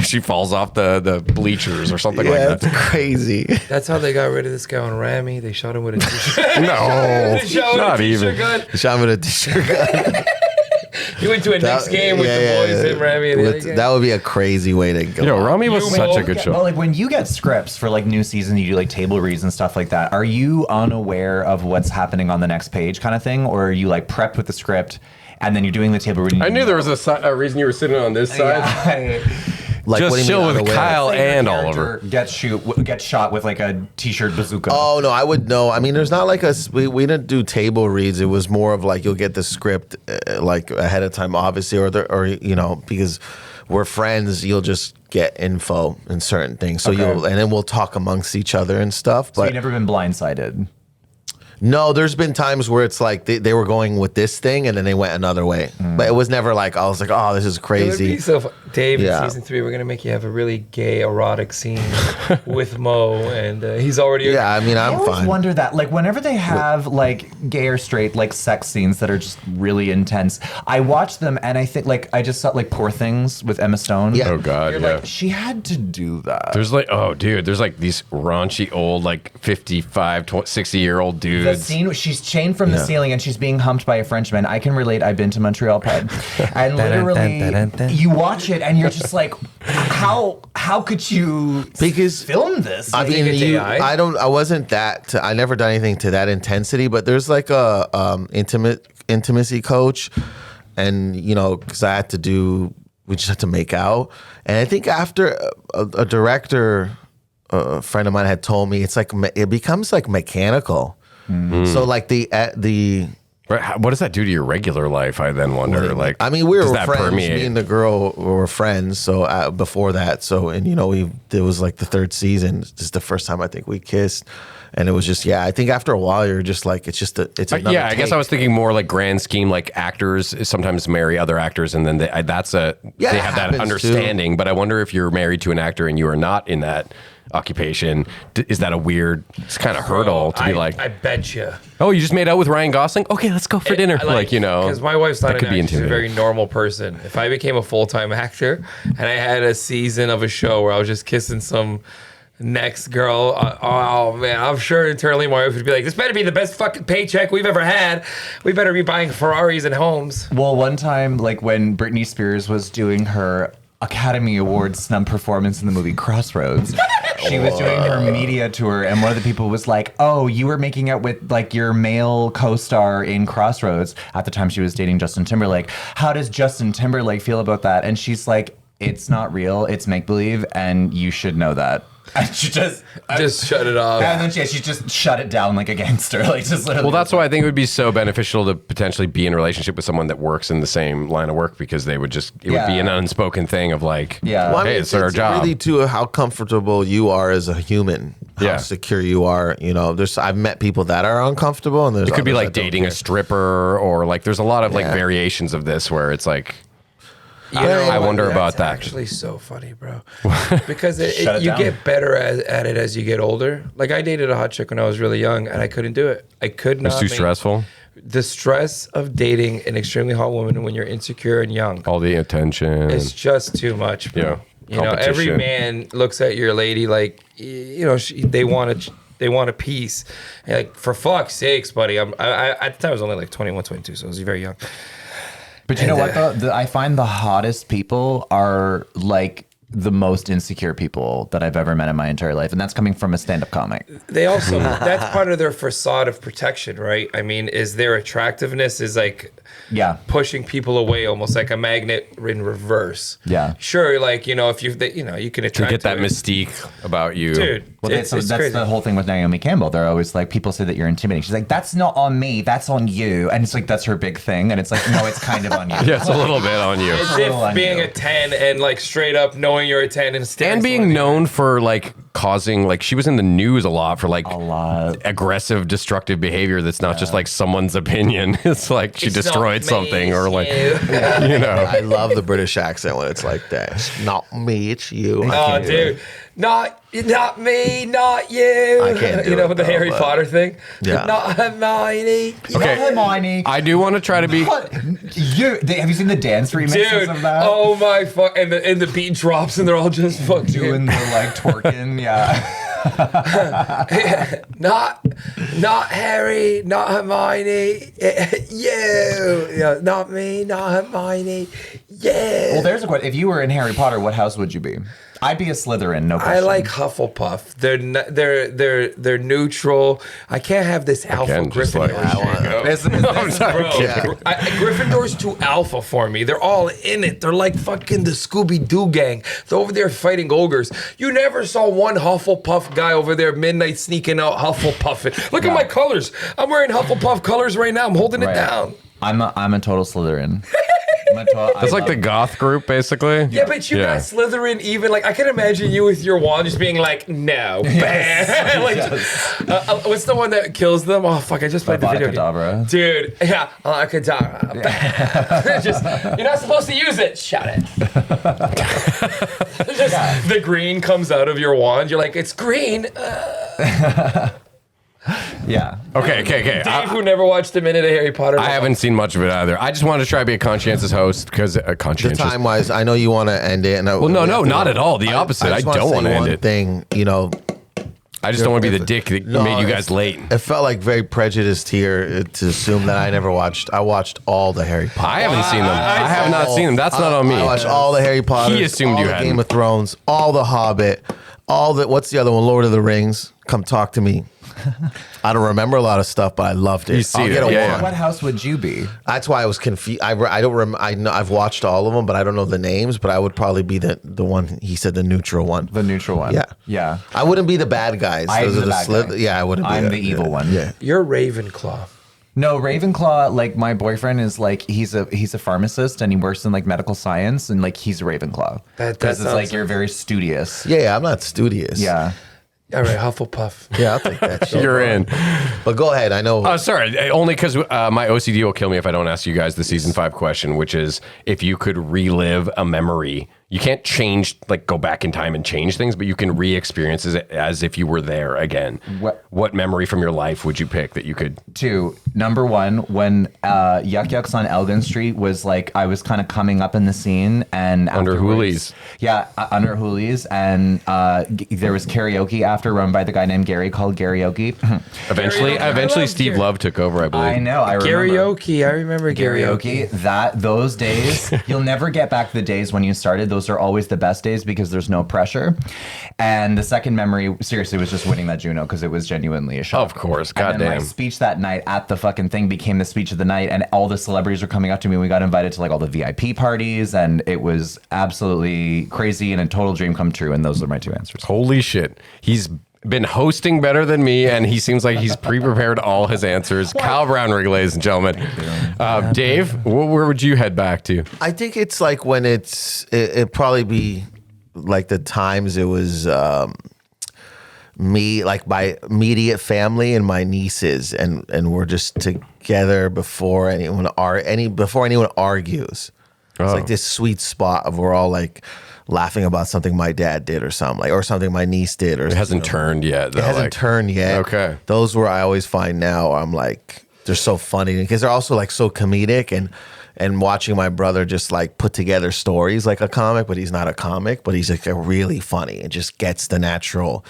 she falls off the bleachers or something like that's that. crazy. That's how they got rid of this guy on Rami. They shot him with a t-shirt. No, They shot him with not a t-shirt even. gun. Shot him with a t-shirt gun. He went to a Knicks game with the boys in Rami. And That would be a crazy way to go. Yo, Rami was You such a will good Well, show. like when you get scripts for like new season, you do like table reads and stuff like that. Are you unaware of what's happening on the next page, kind of thing, or are you like prepped with the script and then you're doing the table read? I knew there was a reason you were sitting on this side. Like, Just what do you chill mean with unaware? Kyle Say your and character Oliver. gets shot with like a t-shirt bazooka. Oh no, I would know. I mean, there's not like we didn't do table reads. It was more of like you'll get the script like ahead of time, obviously, or because we're friends, you'll just get info and certain things. So Okay. and then we'll talk amongst each other and stuff. So But you've never been blindsided. no, there's been times where it's like they were going with this thing and then they went another way. But it was never like I was like, oh, this is It would crazy. be so Dave, Yeah. in season 3, we're gonna make you have a really gay, erotic scene with Mo, and he's already. Yeah, I mean, I I'm always fine. wonder that, like, whenever they have like gay or straight like sex scenes that are just really intense, I watch them and I think like I just saw like Poor Things with Emma Stone. Yeah. Oh God, You're yeah. like, she had to do that. There's like, oh dude, there's like these raunchy old like 55, 60-year-old The dudes. scene where she's chained from the ceiling and she's being humped by a Frenchman. I can relate. I've been to Montreal Pride, and literally, you watch it and you're just like, how could you Because film this? I Like, mean, it's AI? I wasn't that. I never done anything to that intensity. But there's like a intimacy coach, and because I had to do, we just had to make out. And I think after a director, a friend of mine had told me, it's like it becomes like mechanical. So like the. Right, what does that do to your regular life? I then wonder. Like, I mean, we does were that friends. permeate? Me and the girl were friends. So before that, it was like the third season. This is the first time I think we kissed, and it was just I think after a while you're just like it's another Yeah, I guess take. I was thinking more like grand scheme, like actors sometimes marry other actors, and then they have it that happens, understanding. But I wonder if you're married to an actor and you are not in that occupation, is that a weird kind of hurdle to be like, I bet you. oh, you just made out with Ryan Gosling? Okay, let's go for dinner. Because my wife's not that an could be actor. She's a intimidating. very normal person. If I became a full-time actor and I had a season of a show where I was just kissing some next girl. Oh man, I'm sure internally my wife would be like, "This better be the best fucking paycheck we've ever had. We better be buying Ferraris and homes." Well, one time, like when Britney Spears was doing her Academy Awards snub performance in the movie Crossroads, she was doing her media tour, and one of the people was like, "Oh, you were making out with like your male co-star in Crossroads." At the time, she was dating Justin Timberlake. How does Justin Timberlake feel about that? And she's like, "It's not real. It's make believe, and you should know that." And she just shut it off. And then she just shut it down like a gangster. Like just literally. Well, that's why I think it would be so beneficial to potentially be in a relationship with someone that works in the same line of work, because it would be an unspoken thing of like, Yeah. hey, it's our job. Really to how comfortable you are as a human, how secure you are. You know, I've met people that are uncomfortable, and there's It could be others like that don't dating a care. stripper, or like there's a lot of like variations of this where it's like, I wonder about that. Actually, so funny, bro. Because Shut it you down. get better at it as you get older. Like I dated a hot chick when I was really young, and I couldn't do it. I could not. It's too stressful. The stress of dating an extremely hot woman when you're insecure and young All the attention. is just too much, bro. Yeah. You know, every Competition. man looks at your lady like, you know, they want a piece. And like, for fuck's sakes, buddy. I at the time I was only like 21, 22, so I was very young. But you know what though? I find the hottest people are like the most insecure people that I've ever met in my entire life, and that's coming from a stand-up comic. They also, that's part of their facade of protection, right? I mean, is their attractiveness is like pushing people away, almost like a magnet in reverse. Yeah. Sure, like, you know, if you can attract to get that her. mystique about you. Dude, Well, it's that's crazy. the whole thing with Naomi Campbell. They're always like, people say that you're intimidating. She's like, that's not on me, that's on you. And it's like, that's her big thing. And it's like, no, it's kind of on you. Yeah, it's a little bit on you. As little on if being you. a 10 and like straight up knowing you're a 10 and standing And being known for like causing, like she was in the news a lot for like A lot. aggressive, destructive behavior that's not just like someone's opinion. It's like she It's not destroyed me, something, or like, you. you know. I love the British accent when it's like that. It's not me, it's you. I Oh, can't do it. dude. Not me, not you. I can't do You know, it, with the though, Harry but- Potter thing. Yeah. Not Hermione. Okay. Hermione. I do want to try to be. What? Have you seen the dance remixes Dude, of that? oh my fuck! And the beat drops, and they're all just fucking Doing the like twerking, yeah. not Harry, not Hermione, you. Yeah, not me, not Hermione, yeah. Well, there's a question. If you were in Harry Potter, what house would you be? I'd be a Slytherin, no I question. like Hufflepuff. They're neutral. I can't have this alpha Again, just like- Gryffindor. I'm sorry. Bro, Gryffindor's too alpha for me. They're all in it. They're like fucking the Scooby-Doo gang. They're over there fighting ogres. You never saw one Hufflepuff guy over there midnight sneaking out Hufflepuffing. Look at my colors. I'm wearing Hufflepuff colors right now. I'm holding it Right. down. I'm a total Slytherin. That's like the goth group, basically. Yeah, but you got Slytherin even, like, I can imagine you with your wand just being like, no. Bam. Like, what's the one that kills them? Oh, fuck, I just played the video game. Kedavra. Dude, yeah, Kedavra. Bam. Just, you're not supposed to use it. Shut it. Just, the green comes out of your wand. You're like, it's green. Yeah. Okay. Dave, who never watched a minute of Harry Potter. I haven't seen much of it either. I just wanted to try to be a conscientious host because The conscientious. time wise, I know you want to end it. And Well, no, not at all. The opposite. I just wanna don't say want to end one it. thing, you know, I just don't want to be the dick that No, made you it's- guys late. it felt like very prejudiced here to assume that I never watched. I watched all the Harry Potter. I haven't seen them. I have not seen them. That's not on me. I watched all the Harry Potter. He assumed all you the hadn't. Game of Thrones, all the Hobbit, all the what's the other one? Lord of the Rings. Come talk to me. I don't remember a lot of stuff, but I loved it. You see I'll it, get a yeah, one. What house would you be? That's why I was confused. I don't I know I've watched all of them, but I don't know the names. But I would probably be the one he said, the neutral one. The neutral one. Yeah. Yeah. I wouldn't be the bad guys. I'm Those are the bad Slith- guy. Yeah, I wouldn't. I'm be the evil one. Yeah. You're Ravenclaw. No, Ravenclaw, like my boyfriend is like he's a pharmacist and he works in like medical science and like he's a Ravenclaw. That Because it's sounds like you're very studious. Yeah, I'm not studious. Yeah. All right, Hufflepuff. Yeah, I'll take that shit. You're in. But go ahead. I know. Sorry, only because my OCD will kill me if I don't ask you guys the season 5 question, which is if you could relive a memory you can't change, like go back in time and change things, but you can re-experience it as if you were there again. What memory from your life would you pick that you could? 2. Number 1, when Yuck Yucks on Elgin Street was like, I was kind of coming up in the scene, and Under afterwards- Hoolies. Yeah, under Hoolies, and there was karaoke after, run by the guy named Gary, called Karaoke. Eventually Steve Love took over, I believe. I know, I remember. Karaoke. I remember karaoke. Those days, you'll never get back the days when you started. Those are always the best days because there's no pressure. And the second memory, seriously, was just winning that JUNO because it was genuinely a shock. Of course, And then my goddamn. speech that night at the fucking thing became the speech of the night, and all the celebrities were coming up to me. We got invited to like all the VIP parties, and it was absolutely crazy and a total dream come true. And those are my 2 answers. Holy shit. He's been hosting better than me, and he seems like he's pre-prepared all his answers. Kyle Brownrigg, ladies and gentlemen. Dave, where would you head back to? I think it's like when it'd probably be like the times it was me, like my immediate family and my nieces, and we're just together before anyone argues. It's like this sweet spot of we're all like laughing about something my dad did or something, like, or something my niece did, or It hasn't turned yet, though. it hasn't turned yet. Okay. Those where I always find now I'm like, they're so funny because they're also like so comedic, and watching my brother just like put together stories like a comic, but he's not a comic, but he's like a really funny and just gets the natural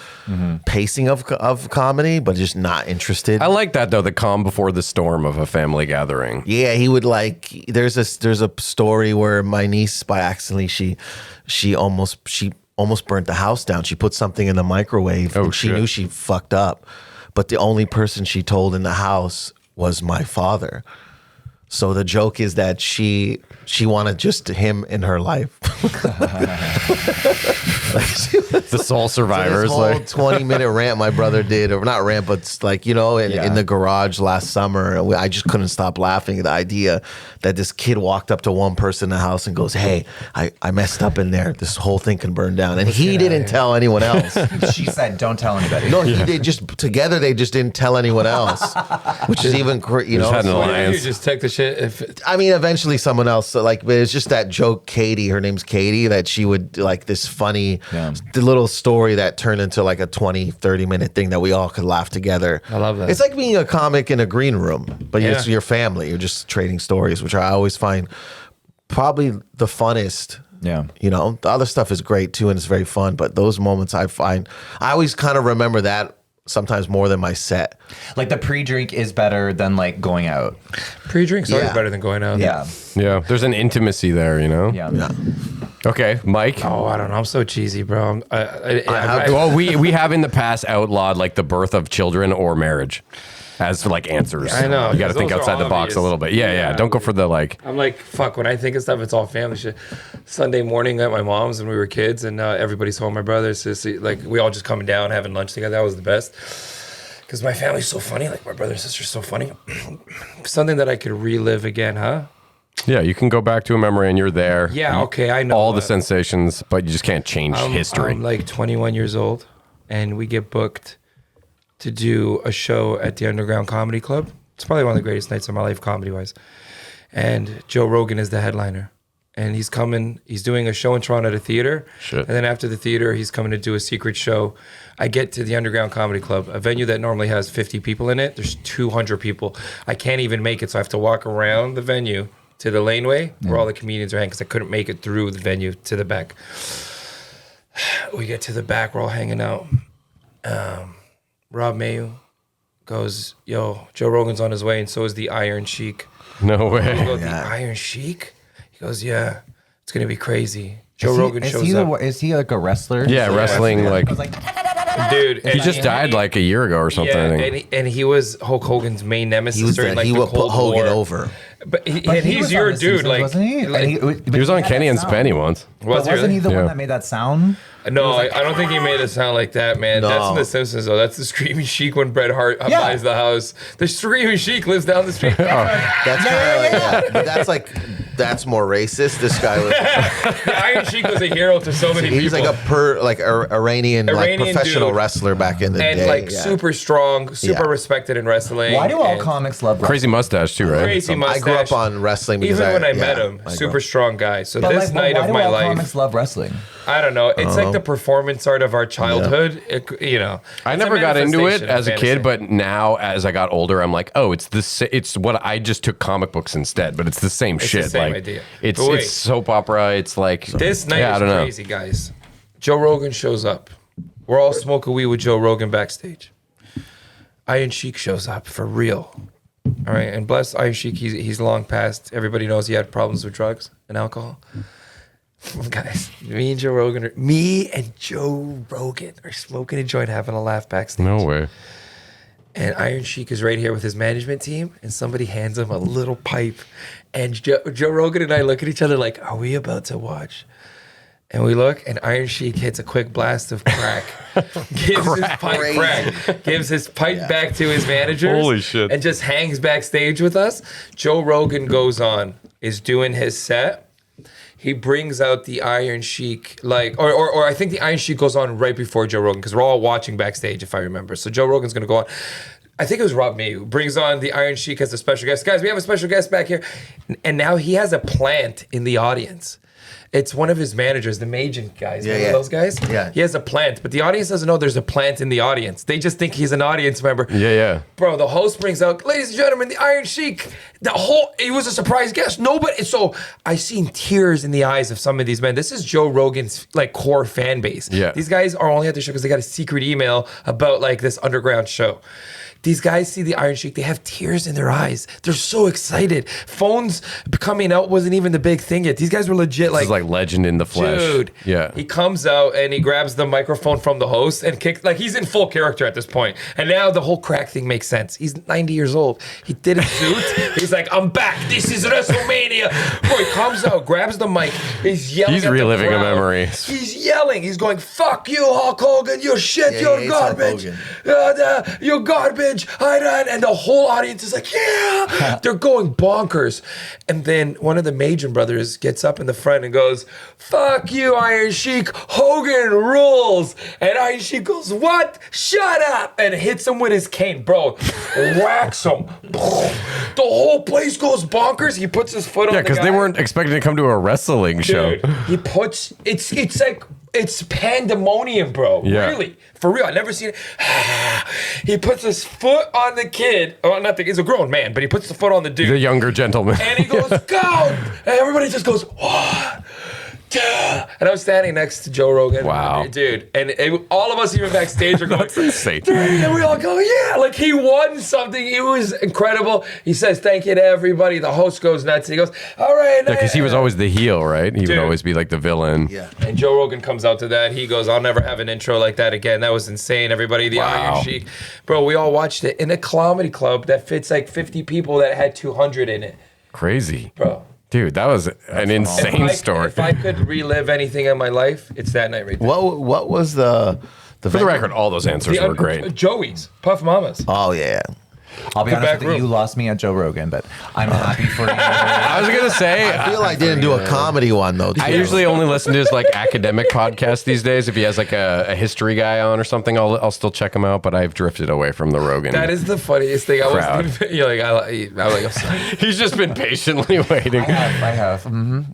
pacing of comedy, but just not interested. I like that, though, the calm before the storm of a family gathering. Yeah, he would like. There's a story where my niece, by accidentally, she almost burnt the house down. She put something in the microwave, and she shit. knew she fucked up. But the only person she told in the house was my father. So the joke is that she wanted just him in her life. The sole survivors. This whole 20-minute rant my brother did, or not rant, but it's like, in the garage last summer, I just couldn't stop laughing at the idea that this kid walked up to one person in the house and goes, "Hey, I messed up in there. This whole thing can burn down." And he didn't tell anyone else. She said, "Don't tell anybody." No, he did. Just together, they just didn't tell anyone else, which is even, Just had an so- alliance. You just take the shit. I mean, eventually someone else, but it's just that joke, Katie, her name's Katie, that she would like this funny, the little story that turned into like a 20, 30-minute thing that we all could laugh together. I love that. It's like being a comic in a green room, but Yeah. it's your family. You're just trading stories, which I always find probably the funnest. Yeah. The other stuff is great too, and it's very fun, but those moments I always kind of remember that sometimes more than my set. Like the pre-drink is better than like going out. Pre-drink's always Yeah. better than going out. Yeah. Yeah, there's an intimacy there, Yeah. Yeah. Okay, Mike. Oh, I don't know. I'm so cheesy, bro. Well, we have in the past outlawed like the birth of children or marriage as like answers. I know, You got to because think those are outside the box a obvious. little bit. Yeah. Don't go for the like. I'm like, fuck, when I think of stuff, it's all family shit. Sunday morning at my mom's when we were kids, and everybody's home. My brother, sister, like, we all just coming down, having lunch together. That was the best. Because my family's so funny. Like, my brother and sister's so funny. Something that I could relive again, huh? Yeah, you can go back to a memory and you're there. Yeah, okay, I know. all the sensations, but you just can't change history. I'm like 21 years old, and we get booked to do a show at the Underground Comedy Club. It's probably one of the greatest nights of my life, comedy-wise. And Joe Rogan is the headliner. And he's coming, he's doing a show in Toronto at a theater. Shit. And then after the theater, he's coming to do a secret show. I get to the Underground Comedy Club, a venue that normally has 50 people in it. There's 200 people. I can't even make it, so I have to walk around the venue to the laneway where all the comedians are hanging, because I couldn't make it through the venue to the back. We get to the back, we're all hanging out. Rob Mayu goes, "Yo, Joe Rogan's on his way, and so is the Iron Sheik." No I way. go, "The Iron Sheik?" He goes, "Yeah, it's gonna be crazy." Joe Rogan is shows he up. Is he like a wrestler? Yeah, wrestling like Dude, he just died like a year ago or something. Yeah, I think. and he was Hulk Hogan's main nemesis He was during like he the would put Cold Hogan War. over. But, But and he he's was your on The dude, Simpsons, like, wasn't he? like- He was on Kenny and Spenny once. Was he Wasn't he really? the Yeah. one that made that sound? No, I don't think he made it sound like that, man. No. That's in The Simpsons, though. That's the Screaming Sheik when Bret Hart Yeah. buys the house. The Screaming Sheik lives down the street. That's kind of like, but that's like that's more racist. This guy was. The Iron Sheik was a hero to so many He's people. like a Iranian like professional dude. wrestler back in the And day. like super strong, super respected in wrestling. Why do all and comics love wrestling? Crazy mustache too, right? Crazy I mustache. grew up on wrestling because Even when I met yeah, him, I grew super up- strong guy. So But this night why of do my all life, comics love wrestling? I don't know. It's like the performance art of our childhood. You know, I It's a never got into it manifestation as of a kid, fantasy. but now as I got older, I'm like, oh, it's what I just took comic books instead, but it's the same the shit. same like idea. it's But wait. it's soap opera. It's like This night I is don't know. crazy, guys. Joe Rogan shows up. We're all smoking weed with Joe Rogan backstage. Iron Sheik shows up for real. All right, and bless Iron Sheik, he's long past. Everybody knows he had problems with drugs and alcohol. Guys, me and Joe Rogan are smoking a joint, having a laugh backstage. No way. And Iron Sheik is right here with his management team, and somebody hands him a little pipe. And Joe Rogan and I look at each other like, are we about to watch? And we look, and Iron Sheik hits a quick blast of crack. Gives his pipe back to his managers. Holy shit. And just hangs backstage with us. Joe Rogan goes on, is doing his set. He brings out the Iron Sheik, or I think the Iron Sheik goes on right before Joe Rogan, because we're all watching backstage, if I remember. So Joe Rogan's going to go on. I think it was Rob May who brings on the Iron Sheik as a special guest. Guys, we have a special guest back here. And now he has a plant in the audience. It's one of his managers, the Majin guys. Remember those guys? Yeah. He has a plant, but the audience doesn't know there's a plant in the audience. They just think he's an audience member. Yeah. Bro, the host brings out, ladies and gentlemen, the Iron Sheik. He was a surprise guest. So I seen tears in the eyes of some of these men. This is Joe Rogan's like core fan base. Yeah. These guys are only at the show because they got a secret email about like this underground show. These guys see the Iron Sheik, they have tears in their eyes. They're so excited. Phones coming out wasn't even the big thing yet. These guys were legit This is like legend in the flesh. dude. Yeah. He comes out and he grabs the microphone from the host and kicks, like he's in full character at this point. And now the whole crack thing makes sense. He's 90 years old. He did a suit. He's like, I'm back. This is WrestleMania. Bro, he comes out, grabs the mic. He's yelling. He's at the reliving a crowd. memory. He's yelling. He's going, fuck you, Hulk Hogan. You're shit. Yeah, you're he's Hulk garbage. Hogan. You're garbage. And the whole audience is like, yeah. They're going bonkers. And then one of the Majin brothers gets up in the front and goes, fuck you, Iron Sheik. Hogan rules. And Iron Sheik goes, what? Shut up. And hits him with his cane. Bro, whacks him. The whole place goes bonkers. He puts his foot on Yeah, the because they guy. weren't expecting to come to a wrestling show. Dude, he puts it's like it's pandemonium, bro. Yeah. Really, for real. I never seen it. He puts his foot on the kid. Oh, not the, he's a grown man, but he puts the foot on the dude. The younger gentleman. And he goes, go! And everybody just goes, what? Duh. And I was standing next to Joe Rogan. Wow. Dude. And all of us even backstage are going, That's insane. dude, and we all go, yeah. Like he won something. It was incredible. He says, thank you to everybody. The host goes nuts. And he goes, all right. Because he was always the heel, right? He would Dude. always be like the villain. Yeah. And Joe Rogan comes out to that. He goes, I'll never have an intro like that again. That was insane. Everybody, the Wow. Iron Sheik. Bro, we all watched it in a comedy club that fits like 50 people that had 200 in it. Crazy. Bro. Dude, that was an insane story. If I could relive anything in my life, it's that night right there. What was the For the record, all those answers were great. Joey's, Puff Mamas. Oh yeah. I'll be back honest with room. you, you lost me at Joe Rogan, but I'm happy for you. I was gonna say, I feel I didn't do a comedy one though. I usually only listen to his like academic podcast these days. If he has like a history guy on or something, I'll still check him out. But I've drifted away from the Rogan. That is the funniest thing. Crowd. You're like, I'm sorry. He's just been patiently waiting. I have.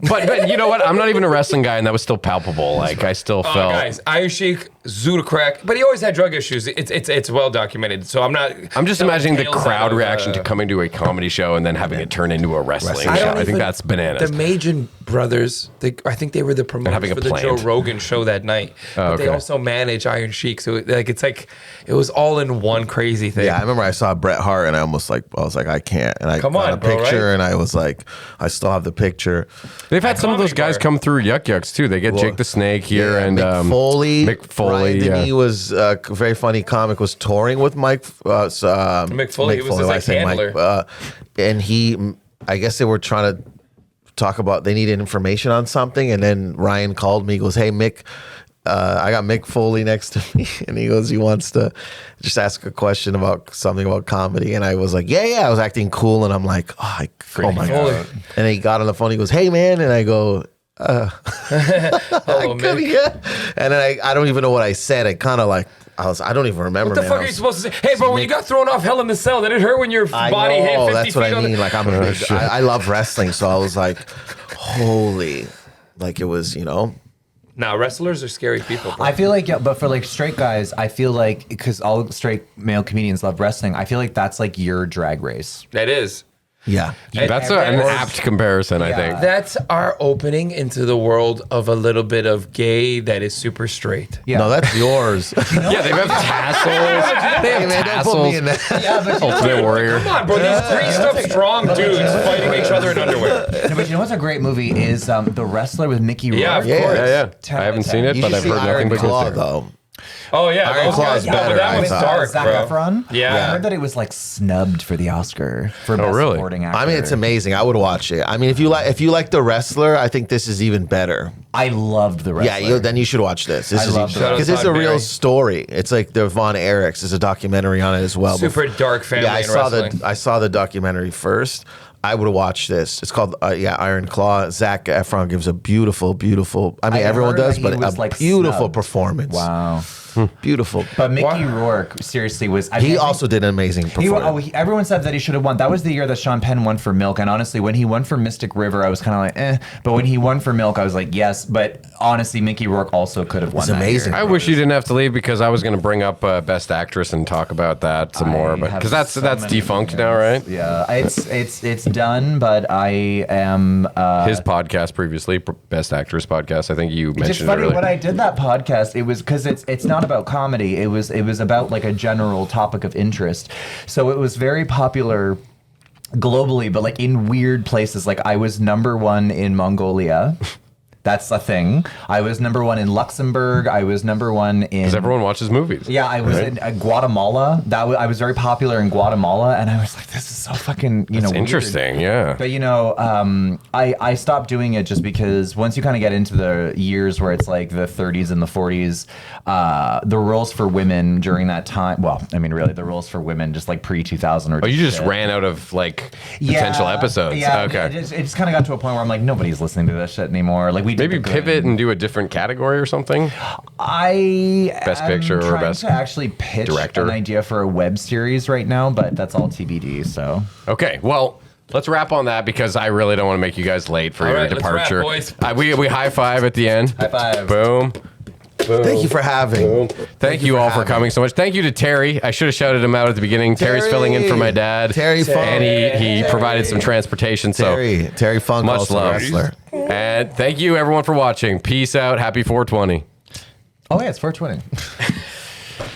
But you know what? I'm not even a wrestling guy, and that was still palpable. Like I still Oh, felt. guys, Iron Sheik, Zuda crack, but he always had drug issues. It's well documented. So I'm not. I'm just no imagining the tales out crowd of, reaction to coming to a comedy show and then having it turn into a wrestling I show. don't I think even- that's bananas. The Majin brothers, I think they were the promoters having a for the Joe plant. Rogan show that night. But they okay. also manage Iron Sheik, so it was all in one crazy thing. Yeah, I remember I saw Bret Hart and I was like, I can't. And I Come got on, a bro, picture right? and I was like, I still have the picture. They've had some of those Comedy guys bar. come through Yuck Yucks too. They get Jake the Snake here and Mick Foley. Mick Foley, Ryan yeah. Denny was a very funny comic. Was touring with Mike. Mick Foley, he was his, why I like, say handler. and he, I guess they were trying to talk about they needed information on something, and then Ryan called me. He goes, "Hey Mick, I got Mick Foley next to me, and he goes, he wants to just ask a question about something about comedy, and I was like, yeah, I was acting cool, and I'm like, oh my god, and he got on the phone, he goes, hey man, and I go, Hello, Mick. yeah, and then I don't even know what I said. I kind of like. I don't even remember. What the fuck are you supposed to say? Hey, bro, when you got thrown off Hell in the Cell, did it hurt when your body hit 50 that's feet what I on mean. the... Like I love wrestling, so I was like, holy, like it was, Nah, wrestlers are scary people, bro. I feel like, but for like straight guys, I feel like, because all straight male comedians love wrestling, I feel like that's like your Drag Race. That is. Yeah. That's an apt comparison, I think. That's our opening into the world of a little bit of gay that is super straight. Yeah. No, that's yours. Yeah, they have tassels. They have tassels. Yeah, but Ultimate Warrior. Come on, bro. These greased up, strong dudes fighting each other in underwear. No, but you know what's a great movie is The Wrestler with Mickey Rourke. Yeah, of course. Yeah. I haven't seen it, You but should I've see heard nothing Iron but good Claw, things. though. Oh, yeah. Iron those Claw's guys. Yeah, better, but that I was thought. dark, Zac bro. Efron. Yeah. I heard that it was like snubbed for the Oscar for best really? supporting actor. I mean, it's amazing. I would watch it. I mean, if you like The Wrestler, I think this is even better. I loved The Wrestler. Yeah, then you should watch this. This I is love The because it's a Todd real Berry. story. It's like the Von Erichs. There's a documentary on it as well. Super dark family Yeah, in wrestling. I saw the documentary first. I would watch this. It's called Iron Claw. Zac Efron gives a beautiful. I mean, I everyone heard does, that but he was, a like, beautiful snubbed. performance. Wow. Beautiful. But Mickey Rourke seriously was. I He think- also did an amazing performance. Everyone said that he should have won. That was the year that Sean Penn won for Milk. And honestly, when he won for Mystic River, I was kind of like, eh. But when he won for Milk, I was like, yes. But honestly, Mickey Rourke also could have won. It's that amazing. year. I wish you didn't have to leave because I was going to bring up Best Actress and talk about that some more, but I have because that's so that's many defunct opinions. now, right? Yeah, it's done. But I am. His podcast previously, Best Actress podcast. I think you It's just mentioned it funny earlier. when I did that podcast. It was because it's not about comedy. It was about like a general topic of interest. So it was very popular globally, but like in weird places. Like I was #1 in Mongolia. That's a thing. I was #1 in Luxembourg. I was #1 in. Because everyone watches movies. Yeah, I was right? in Guatemala. I was very popular in Guatemala, and I was like, "This is so fucking It's weird. interesting, yeah. But I stopped doing it just because once you kind of get into the years where it's like the 30s and the 40s, the roles for women during that time. Well, I mean, really, the roles for women just like pre-2000 or. Oh, you just shit. ran out of like potential episodes. Yeah, Okay. it just kind of got to a point where I'm like, nobody's listening to this shit anymore. Like we did Maybe the pivot good. and do a different category or something. I Best am picture or trying best to actually pitch director? an idea for a web series right now, but that's all TBD. So Okay, well, let's wrap on that because I really don't want to make you guys late for All your right, let's wrap, departure. boys. We high five at the end. High five. Boom. Boom. Thank you for having. Thank you all for coming so much. Thank you to Terry. I should have shouted him out at the beginning. Terry's filling in for my dad. Terry Funk. And he provided some transportation. So Terry Funk, much also love. wrestler. And thank you everyone for watching. Peace out. Happy 420. oh yeah, it's 420.